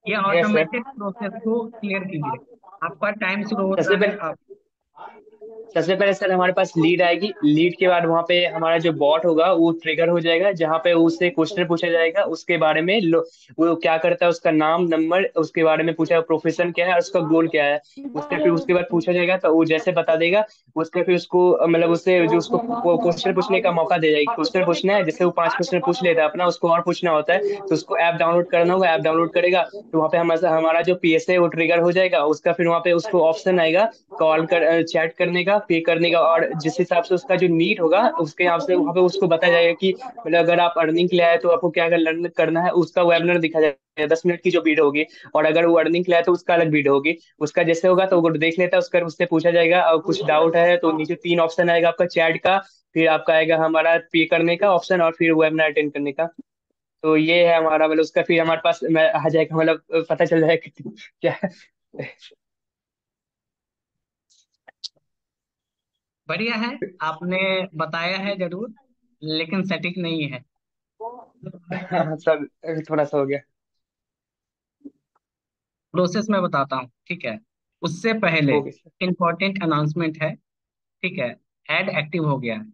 ये यस सर। ऑटोमेटेड प्रोसेस को क्लियर कीजिए। आपका टाइम शुरू सबसे होता है पहले अब। सबसे पहले सर हमारे पास लीड आएगी, लीड के बाद वहाँ पे हमारा जो बॉट होगा वो ट्रिगर हो जाएगा, जहाँ पे उससे क्वेश्चन पूछा जाएगा उसके बारे में, वो क्या करता है, उसका नाम, नंबर, उसके बारे में पूछा, प्रोफेशन क्या है और उसका गोल क्या है। उसके बाद पूछा जाएगा तो वो जैसे बता देगा, उसके फिर उसको मतलब उससे जो उसको क्वेश्चन पूछने का मौका दे जाएगी। क्वेश्चन पूछना है, जैसे वो 5 क्वेश्चन पूछ लेता है अपना, उसको और पूछना होता है तो उसको ऐप डाउनलोड करना होगा, ऐप डाउनलोड करेगा तो वहाँ पे हमारा जो पीएस है वो ट्रिगर हो जाएगा। उसका फिर वहाँ पे उसको ऑप्शन आएगा कॉल कर, चैट करने का, पे करने का, और जिस हिसाब से उसका जो नीड होगा उसके हिसाब से वहाँ पे उसको बताया जाएगा कि मतलब अगर आप अर्निंग के लिए आए तो आपको क्या लर्न करना है, उसका वेबिनार दिखा जाएगा, 10 मिनट की जो वीडियो होगी। और अगर वो अर्निंग के लिए आए तो उसका अलग वीडियो होगी। उसका जैसे होगा तो वो देख लेता है, उसका उससे पूछा जाएगा और कुछ डाउट है तो नीचे 3 ऑप्शन आएगा आपका चैट का, फिर आपका आएगा हमारा पे करने का ऑप्शन, और फिर वेबिनार अटेंड करने का। तो ये है हमारा, मतलब उसका फिर हमारे पास आ जाएगा, मतलब पता चल जाएगा कि क्या है। बढ़िया है, आपने बताया है जरूर, लेकिन सटीक नहीं है। हाँ सर, थोड़ा सा हो गया। प्रोसेस में बताता हूँ, ठीक है। उससे पहले ओके सर। इम्पोर्टेंट अनाउंसमेंट है, ठीक है। ऐड एक्टिव हो गया है।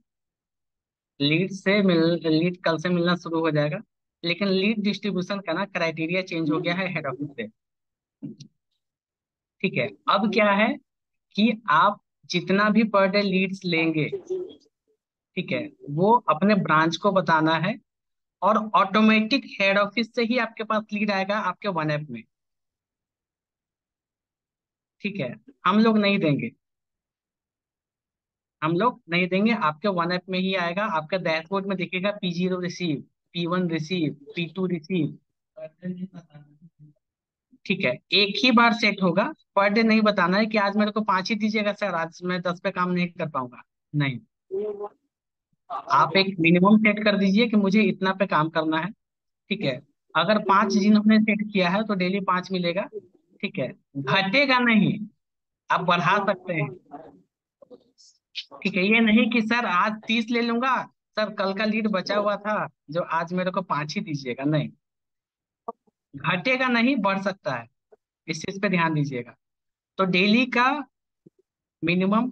लीड कल से मिलना शुरू हो जाएगा, लेकिन लीड डिस्ट्रीब्यूशन का ना क्राइटेरिया चेंज हो गया है हेड ऑफिस से, ठीक है। अब क्या है कि आप जितना भी पर डे लीड्स लेंगे, ठीक है, वो अपने ब्रांच को बताना है, और ऑटोमेटिक हेड ऑफिस से ही आपके पास लीड आएगा आपके वन ऐप में, ठीक है। हम लोग नहीं देंगे, हम लोग नहीं देंगे, आपके वन ऐप में ही आएगा। आपका डैशबोर्ड में दिखेगा P0 receive, P1 receive, P2 receive, ठीक है। एक ही बार सेट होगा, पर डे नहीं बताना है कि आज मेरे को 5 ही दीजिएगा सर, आज मैं 10 पे काम नहीं कर पाऊंगा, नहीं। आप एक मिनिमम सेट कर दीजिए कि मुझे इतना पे काम करना है, ठीक है। अगर 5 जिन्होंने सेट किया है तो डेली 5 मिलेगा, ठीक है। घटेगा नहीं, आप बढ़ा सकते हैं, ठीक है। ये नहीं कि सर आज 30 ले लूंगा, सर कल का लीड बचा हुआ था जो आज मेरे को 5 ही दीजिएगा, नहीं। घटेगा नहीं, बढ़ सकता है, इस चीज पे ध्यान दीजिएगा। तो डेली का मिनिमम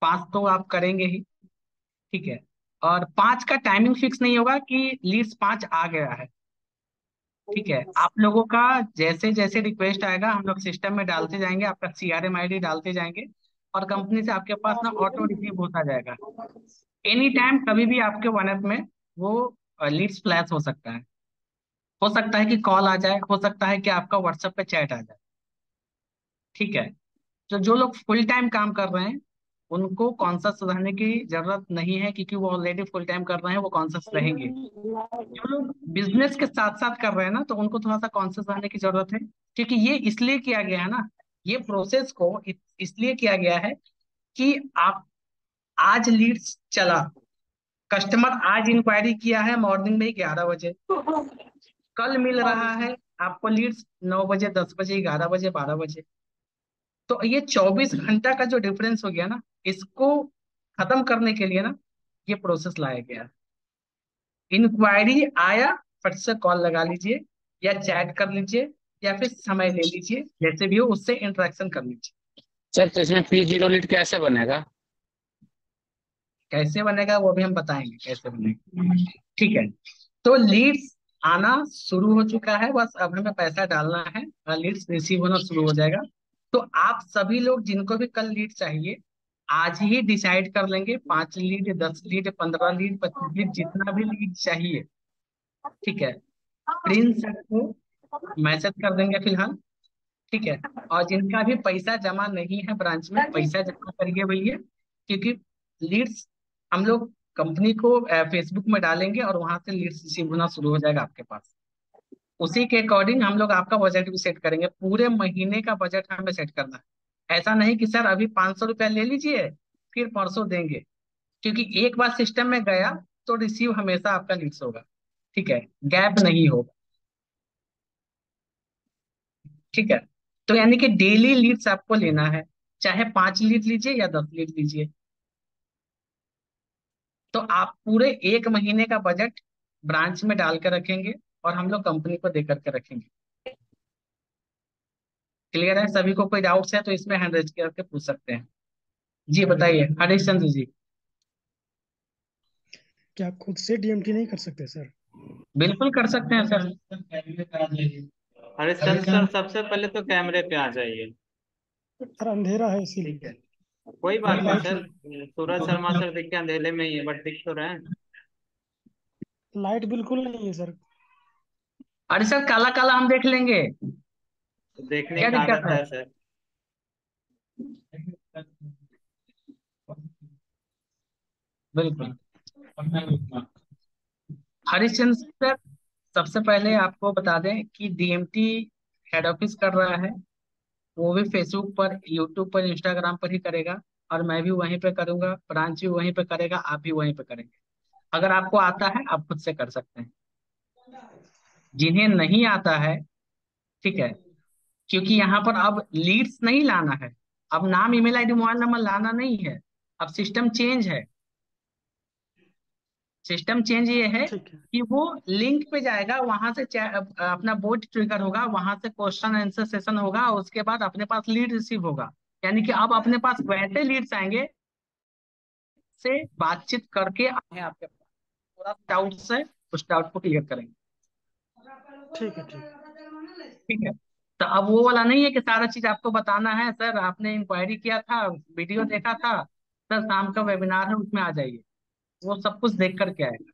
5 तो आप करेंगे ही, ठीक है। और 5 का टाइमिंग फिक्स नहीं होगा कि लीड्स 5 आ गया है, ठीक है। आप लोगों का जैसे जैसे रिक्वेस्ट आएगा हम लोग सिस्टम में डालते जाएंगे, आपका CRM ID डालते जाएंगे, और कंपनी से आपके पास ना ऑटो रिसीव होता जाएगा। एनी टाइम कभी भी आपके वन ऐप में वो लीड्स फ्लैश हो सकता है कि कॉल आ जाए, हो सकता है कि आपका व्हाट्सएप पे चैट आ जाए, ठीक है। तो जो लोग फुल टाइम काम कर रहे हैं उनको कॉन्शियस रहने की जरूरत नहीं है, क्योंकि वो ऑलरेडी फुल टाइम कर रहे हैं, वो कॉन्शियस रहेंगे। जो लोग बिजनेस के साथ साथ कर रहे हैं ना, तो उनको थोड़ा सा कॉन्शियस रहने की जरूरत है, क्योंकि ये इसलिए किया गया है ना, ये प्रोसेस को इसलिए किया गया है कि आप आज लीड्स चला, कस्टमर आज इंक्वायरी किया है मॉर्निंग में 11 बजे, कल मिल रहा है आपको लीड्स 9 बजे, 10 बजे, 11 बजे, 12 बजे। तो ये 24 घंटा का जो डिफरेंस हो गया ना, इसको खत्म करने के लिए ना ये प्रोसेस लाया गया है। इंक्वायरी आया, फट से कॉल लगा लीजिए, या चैट कर लीजिए, या फिर समय ले लीजिए, जैसे भी हो उससे इंटरेक्शन कर लीजिए। सर तो इसमें P0 लीड कैसे बनेगा? कैसे बनेगा वो भी हम बताएंगे कैसे बनेगा, ठीक है। तो लीड्स आना शुरू हो चुका है, बस अब हमें पैसा डालना है और लीड्स रिसीव होना शुरू हो जाएगा। तो आप सभी लोग जिनको भी कल लीड चाहिए, आज ही डिसाइड कर लेंगे, 5 लीड, 10 लीड, 15 लीड, 25 लीड, जितना भी लीड चाहिए, ठीक है। प्रिंस सर को मैसेज कर देंगे फिलहाल, ठीक है। और जिनका भी पैसा जमा नहीं है ब्रांच में, पैसा जमा करिए भैया, क्योंकि लीड्स हम लोग कंपनी को फेसबुक में डालेंगे और वहां से लीड्स रिसीव होना शुरू हो जाएगा आपके पास। उसी के अकॉर्डिंग हम लोग आपका बजट भी सेट करेंगे, पूरे महीने का बजट हमें सेट करना है। ऐसा नहीं कि सर अभी 500 रुपया ले लीजिए फिर परसों देंगे, क्योंकि एक बार सिस्टम में गया तो रिसीव हमेशा आपका लीड्स होगा, ठीक है, गैप नहीं होगा, ठीक है। तो यानी कि डेली लीड्स आपको लेना है, चाहे 5 लीड लीजिए या 10 लीड लीजिए। तो आप पूरे एक महीने का बजट ब्रांच में डाल कर रखेंगे और हम लोग कंपनी को दे करके रखेंगे। क्लियर है सभी को? कोई डाउट्स है तो इसमें हैंड रेज करके पूछ सकते हैं। जी बताइए हरीश चंद्र जी। क्या आप खुद से DMT नहीं कर सकते सर? बिल्कुल कर सकते हैं सर। हरीश चंद्र सर, सबसे पहले तो कैमरे पे आ जाइए। सर अंधेरा है इसीलिए। कोई बात नहीं light sir, Suraj Sharma sir दिख के अंधेले में ही है, बट दिख तो रहे हैं। लाइट बिल्कुल नहीं है सर। अरे सर काला काला हम देख लेंगे, देखने क्या की दिक्कत आदत है? है सर। बिल्कुल। हरिश्चंद्र सर, सबसे पहले आपको बता दें कि DMT हेड ऑफिस कर रहा है, वो भी फेसबुक पर, यूट्यूब पर, इंस्टाग्राम पर ही करेगा, और मैं भी वहीं पे करूंगा, ब्रांच भी वहीं पे करेगा, आप भी वहीं पे करेंगे। अगर आपको आता है आप खुद से कर सकते हैं, जिन्हें नहीं आता है, ठीक है, क्योंकि यहाँ पर अब लीड्स नहीं लाना है, अब नाम, email ID, मोबाइल नंबर लाना नहीं है, अब सिस्टम चेंज है। सिस्टम चेंज ये है ठीक है। कि वो लिंक पे जाएगा, वहां से अपना बोट ट्रिगर होगा, वहां से क्वेश्चन आंसर सेशन होगा, उसके बाद अपने पास लीड रिसीव होगा। यानी कि अब अपने पास वैसे लीड्स आएंगे से बातचीत करके आए आपके पास, पूरा डाउट है, उस डाउट को क्लियर करेंगे। ठीक है। ठीक है। ठीक है। तो अब वो वाला नहीं है कि सारा चीज आपको बताना है, सर आपने इंक्वायरी किया था, वीडियो देखा था, सर शाम का वेबिनार है उसमें आ जाइए, वो सब कुछ देख करके आएगा।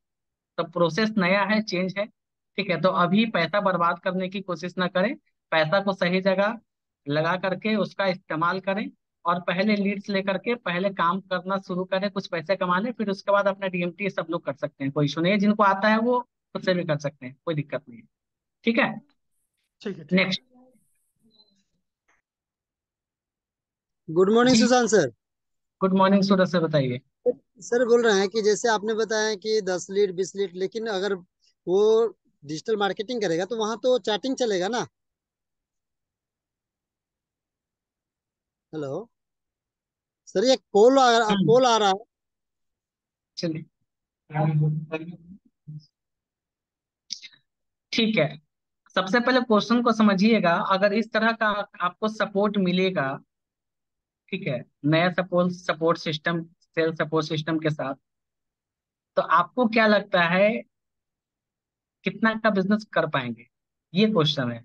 तो प्रोसेस नया है, चेंज है। ठीक है, तो अभी पैसा बर्बाद करने की कोशिश ना करें, पैसा को सही जगह लगा करके उसका इस्तेमाल करें, और पहले लीड्स लेकर के पहले काम करना शुरू करें, कुछ पैसे कमाने, फिर उसके बाद अपना डीएमटी सब लोग कर सकते हैं, कोई इशू नहीं है, जिनको आता है वो खुद से भी कर सकते हैं, कोई दिक्कत नहीं है। ठीक है। ठीक है। ठीक है। नेक्स्ट। गुड मॉर्निंग जी, सुशांत सर। गुड मॉर्निंग सूरज से बताइए। सर बोल रहे हैं कि जैसे आपने बताया कि 10 लीड 20 लीड, लेकिन अगर वो डिजिटल मार्केटिंग करेगा तो वहां तो चैटिंग चलेगा ना। हेलो सर, ये हम्म, कॉल आ रहा है। चलिए, ठीक है। सबसे पहले क्वेश्चन को समझिएगा, अगर इस तरह का आपको सपोर्ट मिलेगा, ठीक है, नया support support system, cell support system के साथ, तो आपको क्या लगता है कितना का बिजनेस कर पाएंगे? ये क्वेश्चन है।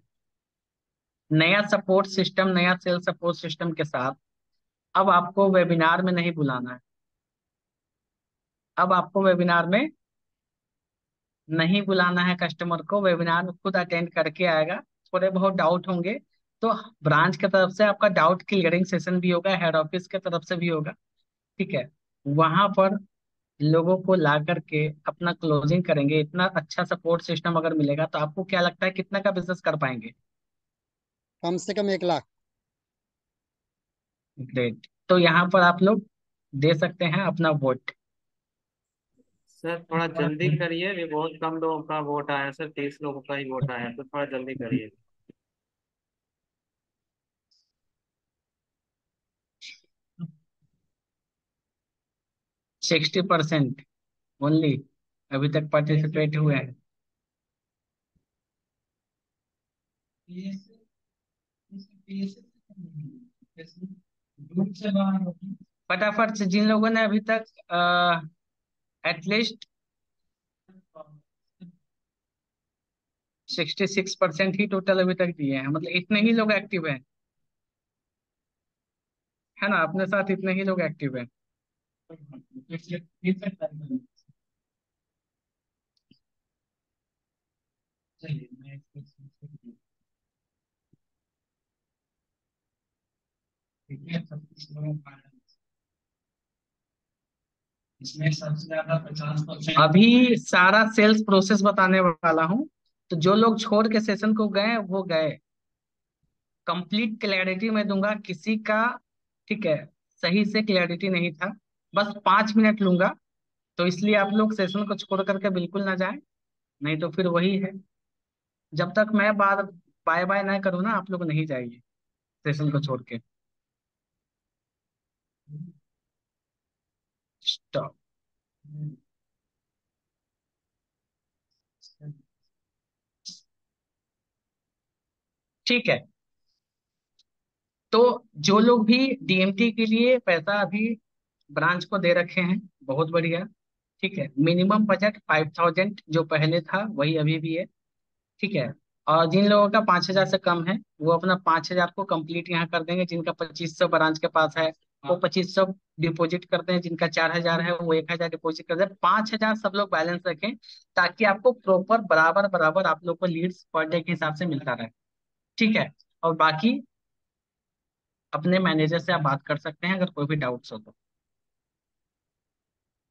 नया सपोर्ट सिस्टम, नया सेल सपोर्ट सिस्टम के साथ अब आपको वेबिनार में नहीं बुलाना है। अब आपको वेबिनार में नहीं बुलाना है, कस्टमर को वेबिनार में खुद अटेंड करके आएगा। थोड़े बहुत डाउट होंगे तो ब्रांच की तरफ से आपका डाउट क्लियरिंग सेशन भी होगा, हेड ऑफिस की तरफ से भी होगा। ठीक है, वहां पर लोगों को ला करके अपना क्लोजिंग करेंगे। इतना अच्छा सपोर्ट सिस्टम अगर मिलेगा तो आपको क्या लगता है कितना का बिजनेस कर पाएंगे? कम से कम 1 लाख। ग्रेट। तो यहाँ पर आप लोग दे सकते हैं अपना वोट। सर थोड़ा जल्दी करिए, अभी बहुत कम लोगों का वोट आया है सर, 30 लोगों का ही वोट आया है, तो थोड़ा जल्दी करिए। 60% ओनली अभी तक पार्टिसिपेट हुए हैं। फटाफट से जिन लोगों ने अभी तक एटलीस्ट 66% ही टोटल अभी तक दिए हैं, मतलब इतने ही लोग एक्टिव हैं, है ना, अपने साथ इतने ही लोग एक्टिव हैं। अभी सारा सेल्स प्रोसेस बताने वाला हूँ, तो जो लोग छोड़ के सेशन को गए वो गए। कंप्लीट क्लैरिटी मैं दूंगा किसी का, ठीक है, सही से क्लैरिटी नहीं था, बस 5 मिनट लूंगा। तो इसलिए आप लोग सेशन को छोड़ करके बिल्कुल ना जाएं, नहीं तो फिर वही है, जब तक मैं बात बाय बाय ना करूँ ना आप लोग नहीं जाइए सेशन को छोड़ के। स्टॉप। ठीक है, तो जो लोग भी डीएमटी के लिए पैसा अभी ब्रांच को दे रखे हैं, बहुत बढ़िया। ठीक है, मिनिमम बजट 5000 जो पहले था वही अभी भी है। ठीक है, और जिन लोगों का 5000 से कम है वो अपना 5000 को कंप्लीट यहाँ कर देंगे। जिनका 2500 ब्रांच के पास है वो 2500 डिपॉजिट कर दें, जिनका 4000 है वो 1000 डिपॉजिट कर दें, 5000 सब लोग बैलेंस रखें, ताकि आपको प्रॉपर बराबर बराबर आप लोग को लीड्स पर डे के हिसाब से मिलता रहे। ठीक है, और बाकी अपने मैनेजर से आप बात कर सकते हैं अगर कोई भी डाउट्स हो तो।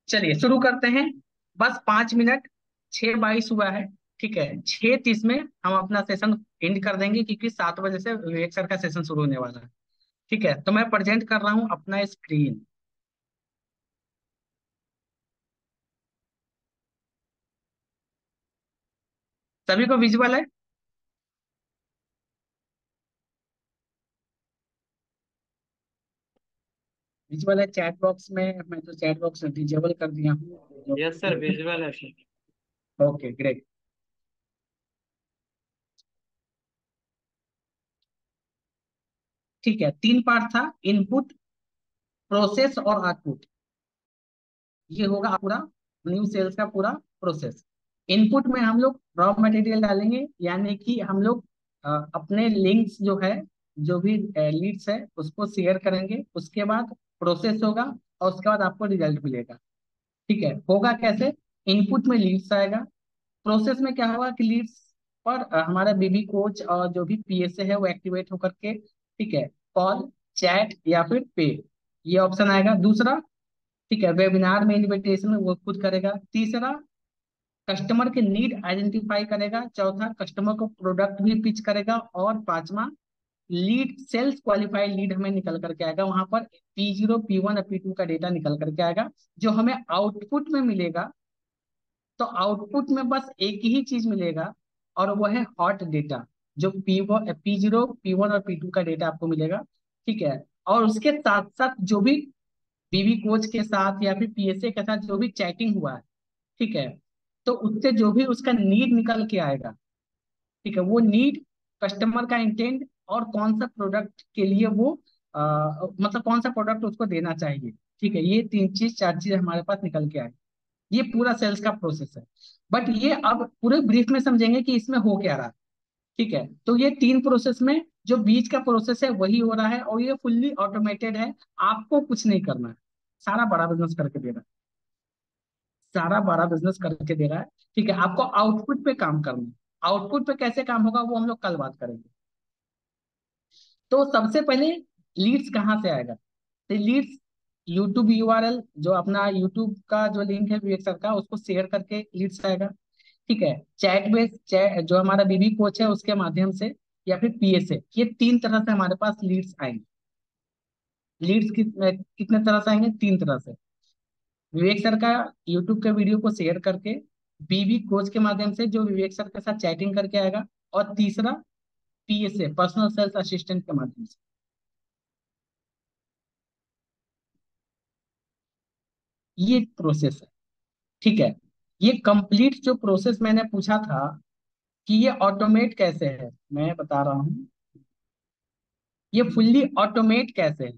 चलिए शुरू करते हैं, बस 5 मिनट। 6:22 हुआ है। ठीक है, 6:30 में हम अपना सेशन एंड कर देंगे, क्योंकि 7 बजे से विवेक सर का सेशन शुरू होने वाला है। ठीक है, तो मैं प्रेजेंट कर रहा हूँ अपना स्क्रीन। सभी को विजुअल है? विजुअल है चैट बॉक्स में? मैं तो चैट बॉक्स डिजेबल कर दिया हूँ। यस सर, विजुअल है सर। Okay great. ठीक है, तीन पार्ट था, इनपुट, प्रोसेस और आउटपुट। ये होगा पूरा न्यू सेल्स का पूरा प्रोसेस। इनपुट में हम लोग रॉ मटेरियल डालेंगे, यानी कि हम लोग अपने लिंक्स जो है, जो भी लीड्स है उसको शेयर करेंगे। उसके बाद प्रोसेस होगा और उसके बाद आपको रिजल्ट मिलेगा। ठीक है, होगा कैसे? इनपुट में लीड्स आएगा, प्रोसेस में क्या होगा कि लीड्स पर हमारा बीबी कोच और जो भी पीएसए है वो एक्टिवेट होकर के, ठीक है, कॉल, चैट या फिर पे, ये ऑप्शन आएगा। दूसरा, ठीक है, वेबिनार में इनविटेशन वो खुद करेगा। तीसरा, कस्टमर के नीड आइडेंटिफाई करेगा। चौथा, कस्टमर को प्रोडक्ट भी पिच करेगा। और पांचवा, लीड, सेल्स क्वालिफाइड लीड हमें निकल करके आएगा। वहां पर P0 P1 और P2 का डेटा निकल करके आएगा, जो हमें आउटपुट में मिलेगा। तो आउटपुट में बस एक ही चीज मिलेगा, और वो है हॉट डेटा, जो P0 P1 और P2 का डेटा आपको मिलेगा। ठीक है, और उसके साथ साथ जो भी बीबी कोच के साथ या फिर पीएसए के साथ जो भी चैटिंग हुआ है, ठीक है, तो उससे जो भी उसका नीड निकल के आएगा, ठीक है, वो नीड, कस्टमर का इंटेंट, और कौन सा प्रोडक्ट के लिए वो मतलब कौन सा प्रोडक्ट उसको देना चाहिए। ठीक है, ये तीन चीज चार चीज हमारे पास निकल के आए। ये पूरा सेल्स का प्रोसेस है। बट ये अब पूरे ब्रीफ में समझेंगे कि इसमें हो क्या रहा है। ठीक है, तो ये तीन प्रोसेस में जो बीच का प्रोसेस है वही हो रहा है, और ये फुल्ली ऑटोमेटेड है। आपको कुछ नहीं करना है, सारा बड़ा बिजनेस करके दे रहा है, सारा बड़ा बिजनेस करके दे रहा है। ठीक है, आपको आउटपुट पे काम करना है। आउटपुट पे कैसे काम होगा वो हम लोग कल बात करेंगे। तो सबसे पहले लीड्स कहाँ से आएगा? तो लीड्स, यूट्यूब यूआरएल, जो अपना यूट्यूब का जो लिंक है विवेक सर का, उसको शेयर करके लीड्स आएगा। ठीक है, चैट बेस, चैट जो हमारा बीबी कोच है उसके माध्यम से, या फिर पीएसए, ये तीन तरह से हमारे पास लीड्स आएंगे। लीड्स कितने तरह से आएंगे? तीन तरह से। विवेक सर का यूट्यूब के वीडियो को शेयर करके, बीबी कोच के माध्यम से जो विवेक सर के साथ चैटिंग करके आएगा, और तीसरा, पीएसए, पर्सनल सेल्स असिस्टेंट के माध्यम से। ये प्रोसेस है। ठीक है, ये कंप्लीट जो प्रोसेस मैंने पूछा था कि ये ऑटोमेट कैसे है, मैं बता रहा हूँ, ये फुल्ली ऑटोमेट कैसे है।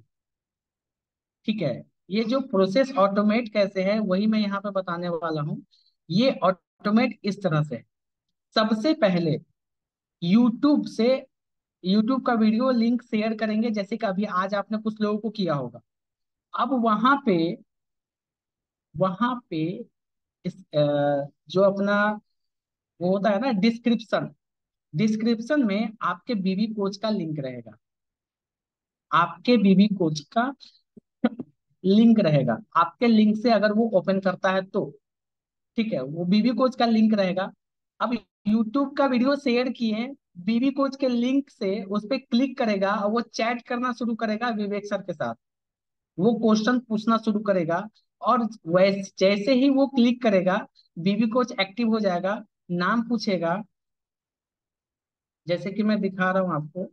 ठीक है, ये जो प्रोसेस ऑटोमेट कैसे है वही मैं यहाँ पे बताने वाला हूँ। ये ऑटोमेट इस तरह से है। सबसे पहले यूट्यूब से, यूट्यूब का वीडियो लिंक शेयर करेंगे, जैसे कि अभी आज आपने कुछ लोगों को किया होगा। अब वहां पे इस जो अपना वो होता है ना डिस्क्रिप्शन, डिस्क्रिप्शन में आपके बीबी कोच का लिंक रहेगा। आपके बीबी कोच का लिंक रहेगा। आपके लिंक से अगर वो ओपन करता है तो, ठीक है, वो बीबी कोच का लिंक रहेगा। अब यूट्यूब का वीडियो शेयर किए, बीबी कोच के लिंक से उस पर क्लिक करेगा और वो चैट करना शुरू करेगा विवेक सर के साथ। वो क्वेश्चन पूछना शुरू करेगा, और वैसे जैसे ही वो क्लिक करेगा, बीबी कोच एक्टिव हो जाएगा, नाम पूछेगा, जैसे कि मैं दिखा रहा हूँ आपको।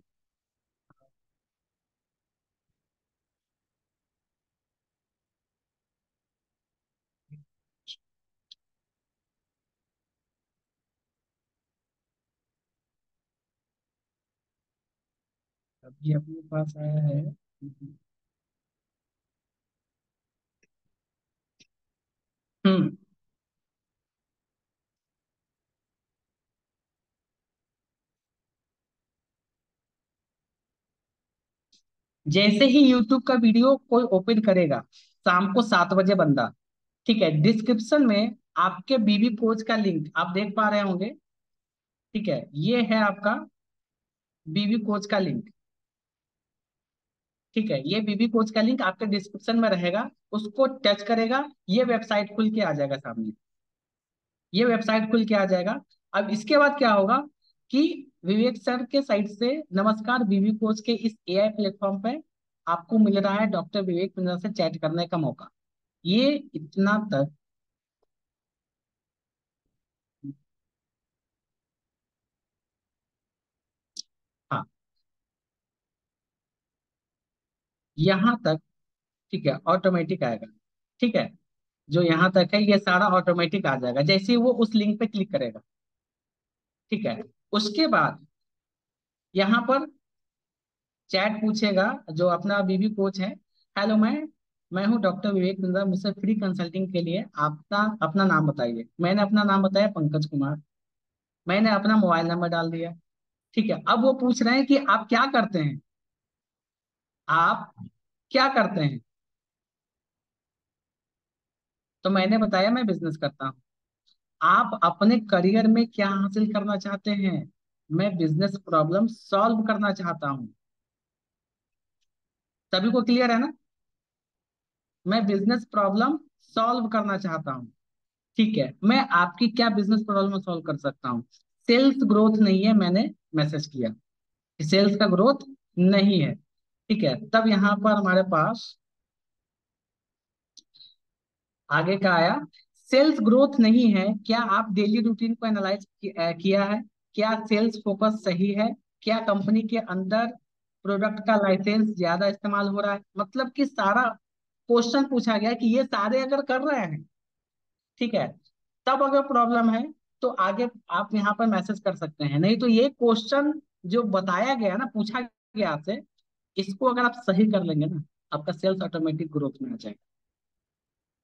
अभी अपने पास आया है। हम्म, जैसे ही यूट्यूब का वीडियो कोई ओपन करेगा, शाम को 7 बजे बंदा, ठीक है, डिस्क्रिप्शन में आपके बीबी कोच का लिंक आप देख पा रहे होंगे। ठीक है, ये है आपका बीबी कोच का लिंक। ठीक है, ये बीबी कोच का लिंक आपके डिस्क्रिप्शन में रहेगा। उसको टच करेगा, ये वेबसाइट खुल के आ जाएगा सामने। ये वेबसाइट खुल के आ जाएगा। अब इसके बाद क्या होगा कि विवेक सर के साइड से, नमस्कार, बीबी कोच के इस एआई प्लेटफॉर्म पे आपको मिल रहा है डॉक्टर विवेक बिंद्रा से चैट करने का मौका। ये इतना तक, हाँ, यहाँ तक ठीक है, ऑटोमेटिक आएगा। ठीक है, जो यहाँ तक है ये सारा ऑटोमेटिक आ जाएगा जैसे ही वो उस लिंक पे क्लिक करेगा। ठीक है, उसके बाद यहाँ पर चैट पूछेगा, जो अपना बीबी कोच है। हेलो, मैं हूँ डॉक्टर विवेक बिंद्रा, मुझसे फ्री कंसल्टिंग के लिए आपका अपना नाम बताइए। मैंने अपना नाम बताया पंकज कुमार, मैंने अपना मोबाइल नंबर डाल दिया। ठीक है, अब वो पूछ रहे हैं कि आप क्या करते हैं, आप क्या करते हैं। तो मैंने बताया मैं बिजनेस करता हूँ। आप अपने करियर में क्या हासिल करना चाहते हैं? मैं बिजनेस प्रॉब्लम सॉल्व करना चाहता हूँ। सभी को क्लियर है ना? मैं बिजनेस प्रॉब्लम सॉल्व करना चाहता हूँ। ठीक है, मैं आपकी क्या बिजनेस प्रॉब्लम सॉल्व कर सकता हूँ? सेल्स ग्रोथ नहीं है, मैंने मैसेज किया कि सेल्स का ग्रोथ नहीं है। ठीक है, तब यहाँ पर हमारे पास आगे का आया, सेल्स ग्रोथ नहीं है, क्या आप डेली रूटीन को एनालाइज किया है? क्या सेल्स फोकस सही है? क्या कंपनी के अंदर प्रोडक्ट का लाइसेंस ज्यादा इस्तेमाल हो रहा है? मतलब कि सारा क्वेश्चन पूछा गया कि ये सारे अगर कर रहे हैं, ठीक है, तब अगर प्रॉब्लम है तो आगे आप यहाँ पर मैसेज कर सकते हैं। नहीं तो ये क्वेश्चन जो बताया गया ना, पूछा गया आपसे, इसको अगर आप सही कर लेंगे ना, आपका सेल्स ऑटोमेटिक ग्रोथ में आ जाएगा।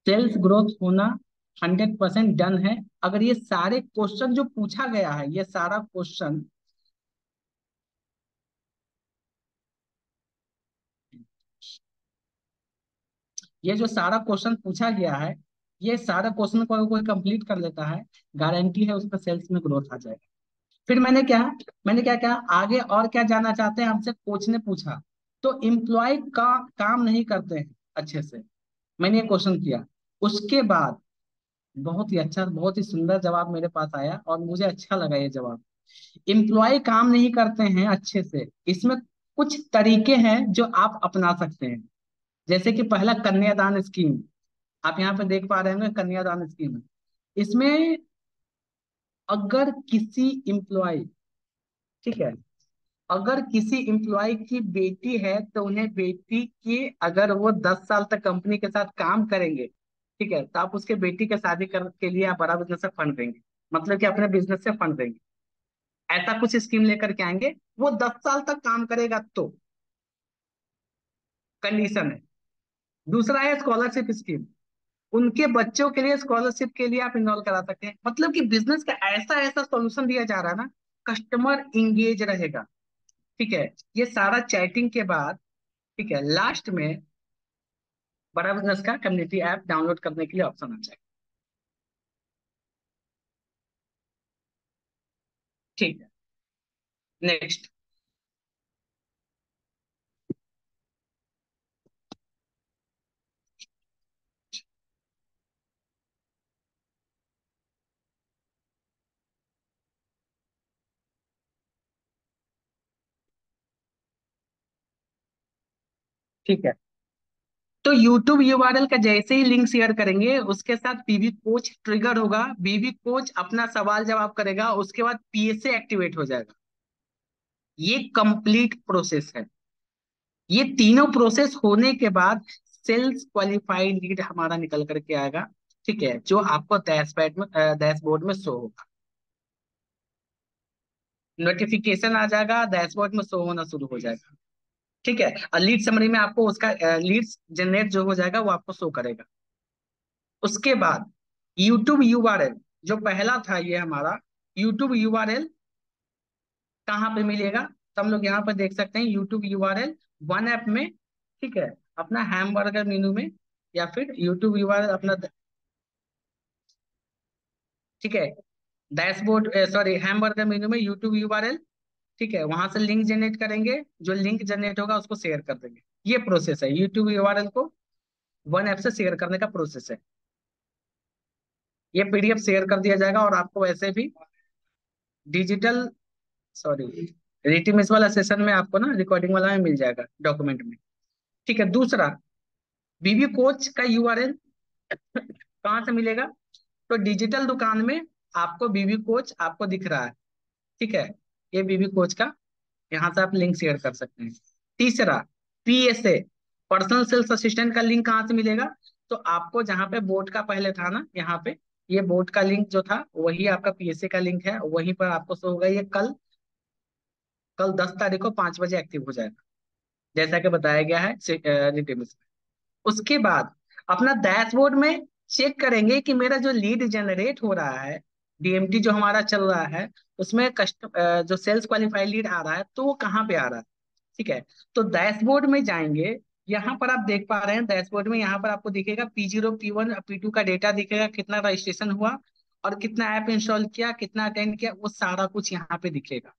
सेल्स ग्रोथ होना 100% डन है अगर ये सारे क्वेश्चन जो पूछा गया है, ये सारा क्वेश्चन ये जो सारा क्वेश्चन पूछा गया है, ये सारा क्वेश्चन को अगर कोई कंप्लीट कर लेता है, गारंटी है उसका सेल्स में ग्रोथ आ जाएगा। फिर मैंने क्या कहा, आगे और क्या जानना चाहते हैं हमसे, कोच ने पूछा। तो एम्प्लॉय का काम नहीं करते हैं अच्छे से, मैंने ये क्वेश्चन किया। उसके बाद बहुत ही अच्छा, बहुत ही सुंदर जवाब मेरे पास आया और मुझे अच्छा लगा ये जवाब। एम्प्लॉय काम नहीं करते हैं अच्छे से, इसमें कुछ तरीके हैं जो आप अपना सकते हैं। जैसे कि पहला, कन्यादान स्कीम। आप यहाँ पे देख पा रहे होंगे कन्यादान स्कीम। इसमें अगर किसी एम्प्लॉय, ठीक है, अगर किसी एम्प्लॉय की बेटी है तो उन्हें बेटी की, अगर वो 10 साल तक कंपनी के साथ काम करेंगे, ठीक है, तो आप उसके बेटी के शादी के लिए आप बड़ा बिजनेस से फंड देंगे, मतलब कि अपने बिजनेस से फंड देंगे। ऐसा कुछ स्कीम लेकर के आएंगे। वो 10 साल तक काम करेगा तो कंडीशन है। दूसरा है स्कॉलरशिप स्कीम, उनके बच्चों के लिए स्कॉलरशिप के लिए आप इनरोल करा सकते हैं। मतलब कि बिजनेस का ऐसा ऐसा सॉल्यूशन दिया जा रहा है ना, कस्टमर इंगेज रहेगा। ठीक है, ये सारा चैटिंग के बाद, ठीक है, लास्ट में बड़ा बिजनेस का कम्युनिटी ऐप डाउनलोड करने के लिए ऑप्शन आ जाएगा। ठीक है, नेक्स्ट। ठीक है, तो YouTube URL का जैसे ही लिंक शेयर करेंगे, उसके साथ बीबी कोच ट्रिगर होगा, बीबी कोच अपना सवाल जवाब करेगा, उसके बाद PSA एक्टिवेट हो जाएगा। ये कंप्लीट प्रोसेस है। ये तीनों प्रोसेस होने के बाद सेल्स क्वालिफाइड लीड हमारा निकल करके आएगा। ठीक है, जो आपको डैशबोर्ड में शो होगा, नोटिफिकेशन आ जाएगा, डैशबोर्ड में शो होना शुरू हो जाएगा। ठीक है, और लीड समरी में आपको उसका लीड्स जनरेट जो हो जाएगा वो आपको शो करेगा। उसके बाद यूट्यूब URL, जो पहला था ये हमारा यूट्यूब URL कहाँ पे मिलेगा, तो हम लोग यहाँ पर देख सकते हैं यूट्यूब URL वन ऐप में। ठीक है, अपना हैमबर्गर मेनू में, या फिर यूट्यूब URL अपना, ठीक है, डैशबोर्ड, सॉरी, हैमबर्गर मेनू में यूट्यूब URL। ठीक है, वहां से लिंक जनरेट करेंगे, जो लिंक जनरेट होगा उसको शेयर कर देंगे। ये प्रोसेस है, यूट्यूब URL को वन ऐप से शेयर करने का प्रोसेस है। ये PDF शेयर कर दिया जाएगा और आपको वैसे भी डिजिटल, सॉरी, रिटिमिस वाला सेशन में आपको ना रिकॉर्डिंग वाला में मिल जाएगा डॉक्यूमेंट में। ठीक है, दूसरा, बीबी कोच का URL कहाँ से मिलेगा, तो डिजिटल दुकान में आपको बीबी कोच आपको दिख रहा है। ठीक है, ये बीबी कोच का, यहाँ से आप लिंक शेयर कर सकते हैं। तीसरा, PSA, पर्सनल सेल्स असिस्टेंट का लिंक कहाँ से मिलेगा? तो आपको जहाँ पे बोर्ड का पहले था ना, यहाँ पे ये बोर्ड का लिंक जो था वही आपका पीएसए का लिंक है, वहीं पर आपको शो होगा। ये कल कल 10 तारीख को 5 बजे एक्टिव हो जाएगा, जैसा कि बताया गया है रिटेबल्स में। उसके बाद अपना डैशबोर्ड में चेक करेंगे कि मेरा जो लीड जनरेट हो रहा है, डीएमटी जो हमारा चल रहा है, उसमें जो सेल्स क्वालिफाइड लीड आ रहा है तो वो कहाँ पे आ रहा है। ठीक है, तो डैशबोर्ड में जाएंगे, यहाँ पर आप देख पा रहे हैं डैशबोर्ड में, यहाँ पर आपको दिखेगा P0 P1 P2 का डेटा दिखेगा, कितना रजिस्ट्रेशन हुआ और कितना ऐप इंस्टॉल किया, कितना अटेंड किया, वो सारा कुछ यहाँ पे दिखेगा।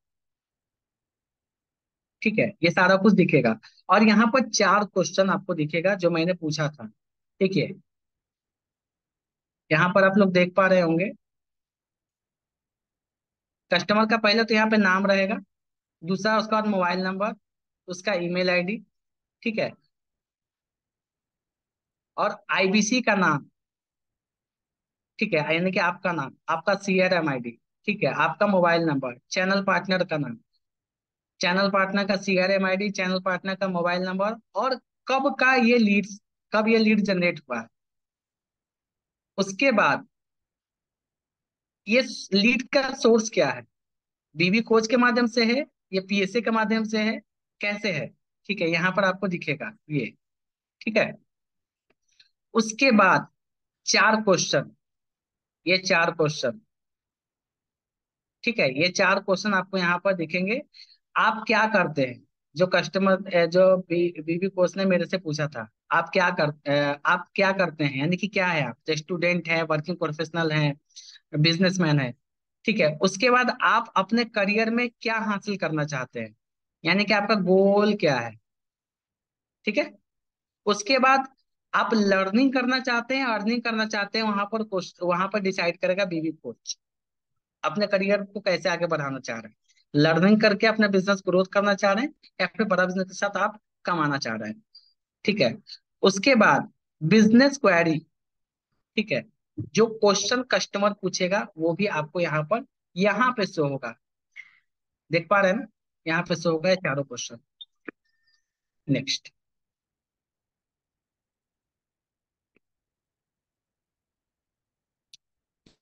ठीक है, ये सारा कुछ दिखेगा। और यहाँ पर 4 क्वेश्चन आपको दिखेगा जो मैंने पूछा था। ठीक है, यहाँ पर आप लोग देख पा रहे होंगे, कस्टमर का पहले तो यहाँ पे नाम रहेगा, दूसरा उसका बाद मोबाइल नंबर, उसका ईमेल आईडी, ठीक है, और आईबीसी का नाम, ठीक है, यानी कि आपका नाम, आपका सीआरएम आईडी, ठीक है, आपका मोबाइल नंबर, चैनल पार्टनर का नाम, चैनल पार्टनर का सीआरएम आईडी, चैनल पार्टनर का मोबाइल नंबर, और कब ये लीड जनरेट हुआ है। उसके बाद ये लीड का सोर्स क्या है, बीबी कोच के माध्यम से है या पीएसए के माध्यम से है, कैसे है। ठीक है, यहाँ पर आपको दिखेगा ये। ठीक है, उसके बाद 4 क्वेश्चन, ये 4 क्वेश्चन, ठीक है, ये 4 क्वेश्चन आपको यहाँ पर दिखेंगे। आप क्या करते हैं, जो कस्टमर जो बीबी कोच ने मेरे से पूछा था, आप क्या करते हैं, यानी कि क्या है, आप स्टूडेंट है, वर्किंग प्रोफेशनल है, बिजनेसमैन है। ठीक है, उसके बाद आप अपने करियर में क्या हासिल करना चाहते हैं, यानी कि आपका गोल क्या है। ठीक है, उसके बाद आप लर्निंग करना चाहते हैं, अर्निंग करना चाहते हैं, वहां पर डिसाइड करेगा बीबी कोच। अपने करियर को कैसे आगे बढ़ाना चाह रहे हैं, लर्निंग करके अपना बिजनेस ग्रोथ करना चाह रहे हैं, या फिर बड़ा बिजनेस के साथ आप कमाना चाह रहे हैं। ठीक है, उसके बाद बिजनेस क्वेरी, ठीक है, जो क्वेश्चन कस्टमर पूछेगा वो भी आपको यहाँ पे शो होगा, देख पा रहे हैं ना, यहाँ पे शो होगा ये 4 क्वेश्चन। नेक्स्ट,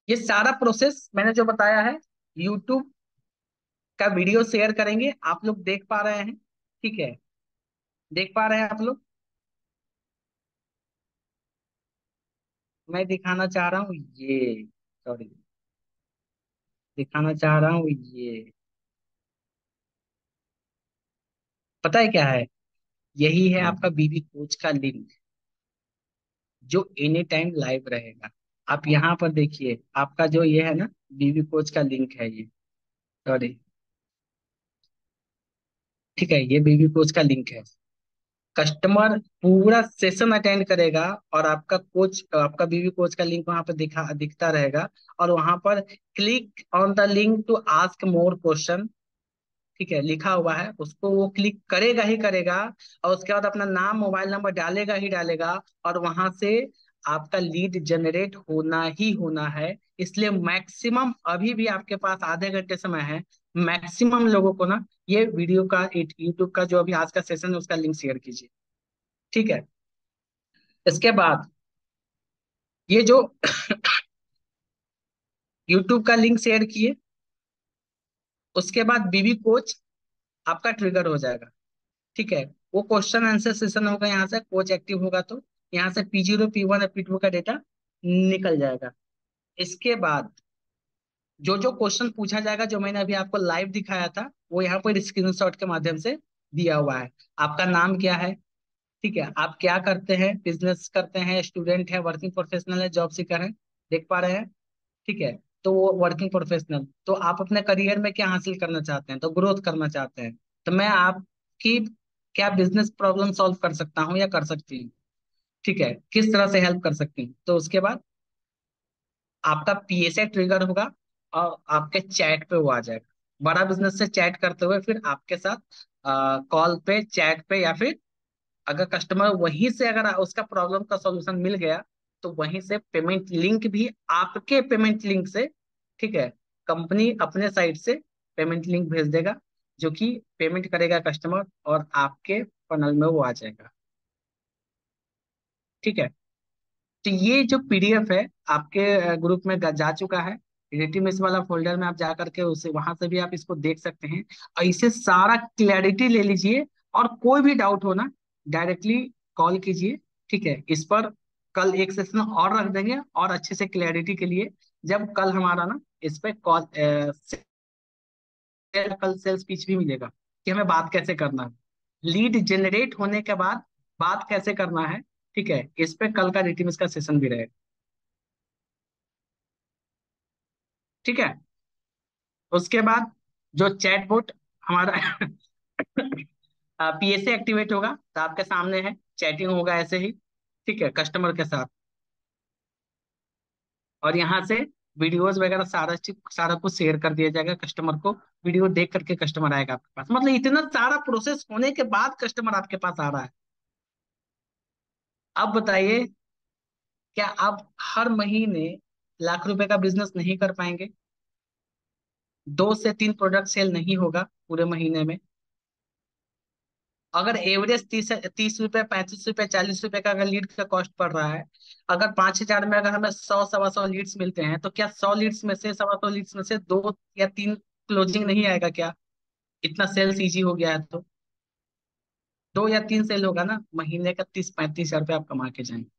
ये सारा प्रोसेस मैंने जो बताया है, यूट्यूब का वीडियो शेयर करेंगे, आप लोग देख पा रहे हैं। ठीक है, देख पा रहे हैं आप लोग, मैं दिखाना चाह रहा हूँ ये, सॉरी, दिखाना चाह रहा हूँ ये, पता है क्या है, यही है आपका बीबी कोच का लिंक, जो एनी टाइम लाइव रहेगा। आप यहाँ पर देखिए, आपका जो ये है ना, बीबी कोच का लिंक है ये, सॉरी, ठीक है, ये बीबी कोच का लिंक है। कस्टमर पूरा सेशन अटेंड करेगा और आपका बीबी कोच का लिंक वहां पर दिखता रहेगा, और वहां पर click on the link to ask more question, ठीक है, लिखा हुआ है, उसको वो क्लिक करेगा ही करेगा, और उसके बाद अपना नाम मोबाइल नंबर डालेगा ही डालेगा, और वहां से आपका लीड जनरेट होना ही होना है। इसलिए मैक्सिमम, अभी भी आपके पास आधे घंटे समय है, मैक्सिमम लोगों को ना ये वीडियो का, यूट्यूब का जो अभी आज का सेशन है उसका लिंक शेयर कीजिए। ठीक है, इसके बाद ये जो यूट्यूब का लिंक शेयर किए, उसके बाद बीबी कोच आपका ट्रिगर हो जाएगा। ठीक है, वो क्वेश्चन आंसर सेशन होगा, यहाँ से कोच एक्टिव होगा तो यहाँ से P0 P1 और P2 का डेटा निकल जाएगा। इसके बाद जो जो क्वेश्चन पूछा जाएगा, जो मैंने अभी आपको लाइव दिखाया था, वो यहाँ पर स्क्रीनशॉट के माध्यम से दिया हुआ है। आपका नाम क्या है, ठीक है, आप क्या करते हैं, बिजनेस करते हैं, स्टूडेंट है, वर्किंग प्रोफेशनल है, जॉब सीकर है, देख पा रहे हैं। ठीक है, तो वो वर्किंग प्रोफेशनल, तो आप अपने करियर में क्या हासिल करना चाहते हैं, तो ग्रोथ करना चाहते हैं, तो मैं आपकी क्या बिजनेस प्रॉब्लम सॉल्व कर सकता हूँ या कर सकती हूँ, ठीक है, किस तरह से हेल्प कर सकती हूँ। तो उसके बाद आपका पीएसए ट्रिगर होगा और आपके चैट पे वो आ जाएगा, बड़ा बिजनेस से चैट करते हुए फिर आपके साथ कॉल पे, चैट पे, या फिर अगर कस्टमर वहीं से, अगर उसका प्रॉब्लम का सॉल्यूशन मिल गया, तो वहीं से पेमेंट लिंक भी आपके पेमेंट लिंक से, ठीक है, कंपनी अपने साइड से पेमेंट लिंक भेज देगा, जो कि पेमेंट करेगा कस्टमर और आपके फनल में वो आ जाएगा। ठीक है। तो ये जो पीडीएफ है आपके ग्रुप में जा चुका है। रेटिमेस वाला फोल्डर में आप जा करके उसे वहां से भी आप इसको देख सकते हैं, और इसे सारा क्लैरिटी ले लीजिए। और कोई भी डाउट हो ना, डायरेक्टली कॉल कीजिए। ठीक है, इस पर कल एक सेशन और रख देंगे और अच्छे से क्लैरिटी के लिए। जब कल हमारा ना इस पे कॉल कल सेल्स पिच भी मिलेगा कि हमें बात कैसे करना है, लीड जनरेट होने के बाद बात कैसे करना है। ठीक है, इस पे कल का रेटिमेस का सेशन भी रहेगा। ठीक है, उसके बाद जो चैटबॉट हमारा पीएसए एक्टिवेट होगा तो आपके सामने है, चैटिंग होगा ऐसे ही। ठीक है, कस्टमर के साथ। और यहाँ से वीडियोस वगैरह सारा चीज सारा कुछ शेयर कर दिया जाएगा कस्टमर को। वीडियो देख करके कस्टमर आएगा आपके पास। मतलब इतना सारा प्रोसेस होने के बाद कस्टमर आपके पास आ रहा है। अब बताइए, क्या आप हर महीने लाख रुपए का बिजनेस नहीं कर पाएंगे? 2 से 3 प्रोडक्ट सेल नहीं होगा पूरे महीने में? अगर एवरेज 30 रुपए, 35 रुपए, 40 रुपए का अगर लीड का कॉस्ट पड़ रहा है, अगर 5,000 में अगर हमें 100 सवा 100 लीड्स मिलते हैं, तो क्या 100 लीड्स में से, 100 लीड्स में से 2 या 3 क्लोजिंग नहीं आएगा क्या? इतना सेल्स इजी हो गया है तो 2 या 3 सेल होगा ना, महीने का 30-35 हजार रुपये आप कमा के जाएंगे।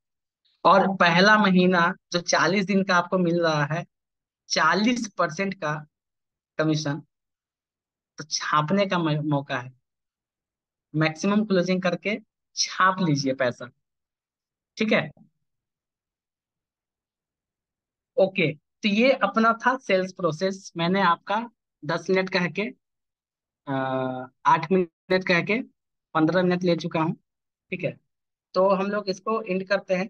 और पहला महीना जो 40 दिन का आपको मिल रहा है, 40% का कमीशन, तो छापने का मौका है। मैक्सिमम क्लोजिंग करके छाप लीजिए पैसा। ठीक है, ओके। तो ये अपना था सेल्स प्रोसेस। मैंने आपका 10 मिनट कह के 8 मिनट कह के 15 मिनट ले चुका हूँ। ठीक है, तो हम लोग इसको एंड करते हैं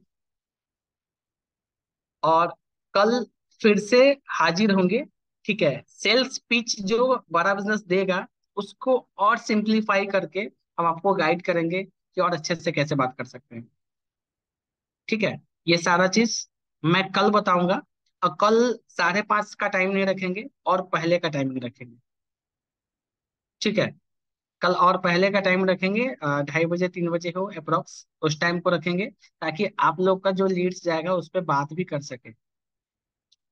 और कल फिर से हाजिर होंगे। ठीक है, सेल्स पिच जो बड़ा बिजनेस देगा उसको और सिंप्लीफाई करके हम आपको गाइड करेंगे कि और अच्छे से कैसे बात कर सकते हैं। ठीक है, ये सारा चीज मैं कल बताऊंगा। और कल 5:30 का टाइम नहीं रखेंगे और पहले का टाइमिंग रखेंगे। ठीक है, कल और पहले का टाइम रखेंगे, 2:30 बजे 3 बजे हो अप्रोक्स, उस टाइम को रखेंगे ताकि आप लोग का जो लीड्स जाएगा उस पर बात भी कर सके।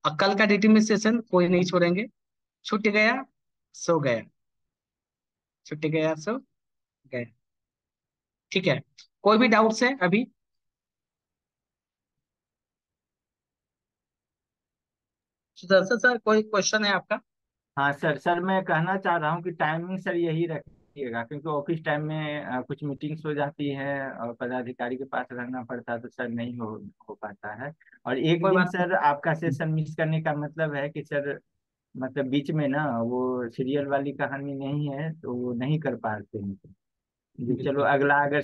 और कल का डीटी में सेशन कोई नहीं छोड़ेंगे। छूट गया सो गया, छूट गया सो गया। ठीक है, कोई भी डाउट्स है अभी? सुदर्शन सर, कोई क्वेश्चन है आपका? हाँ सर, मैं कहना चाह रहा हूँ कि टाइमिंग सर यही रखिएगा, क्योंकि ऑफिस टाइम में कुछ मीटिंग्स हो जाती है और पदाधिकारी के पास रहना पड़ता है, तो सर नहीं हो पाता है। और एक कोई दिन बात सर आपका सेशन मिस करने का मतलब है कि सर, मतलब बीच में ना वो सीरियल वाली कहानी नहीं है, तो वो नहीं कर पाते हैं। जी चलो, नहीं। अगला अगर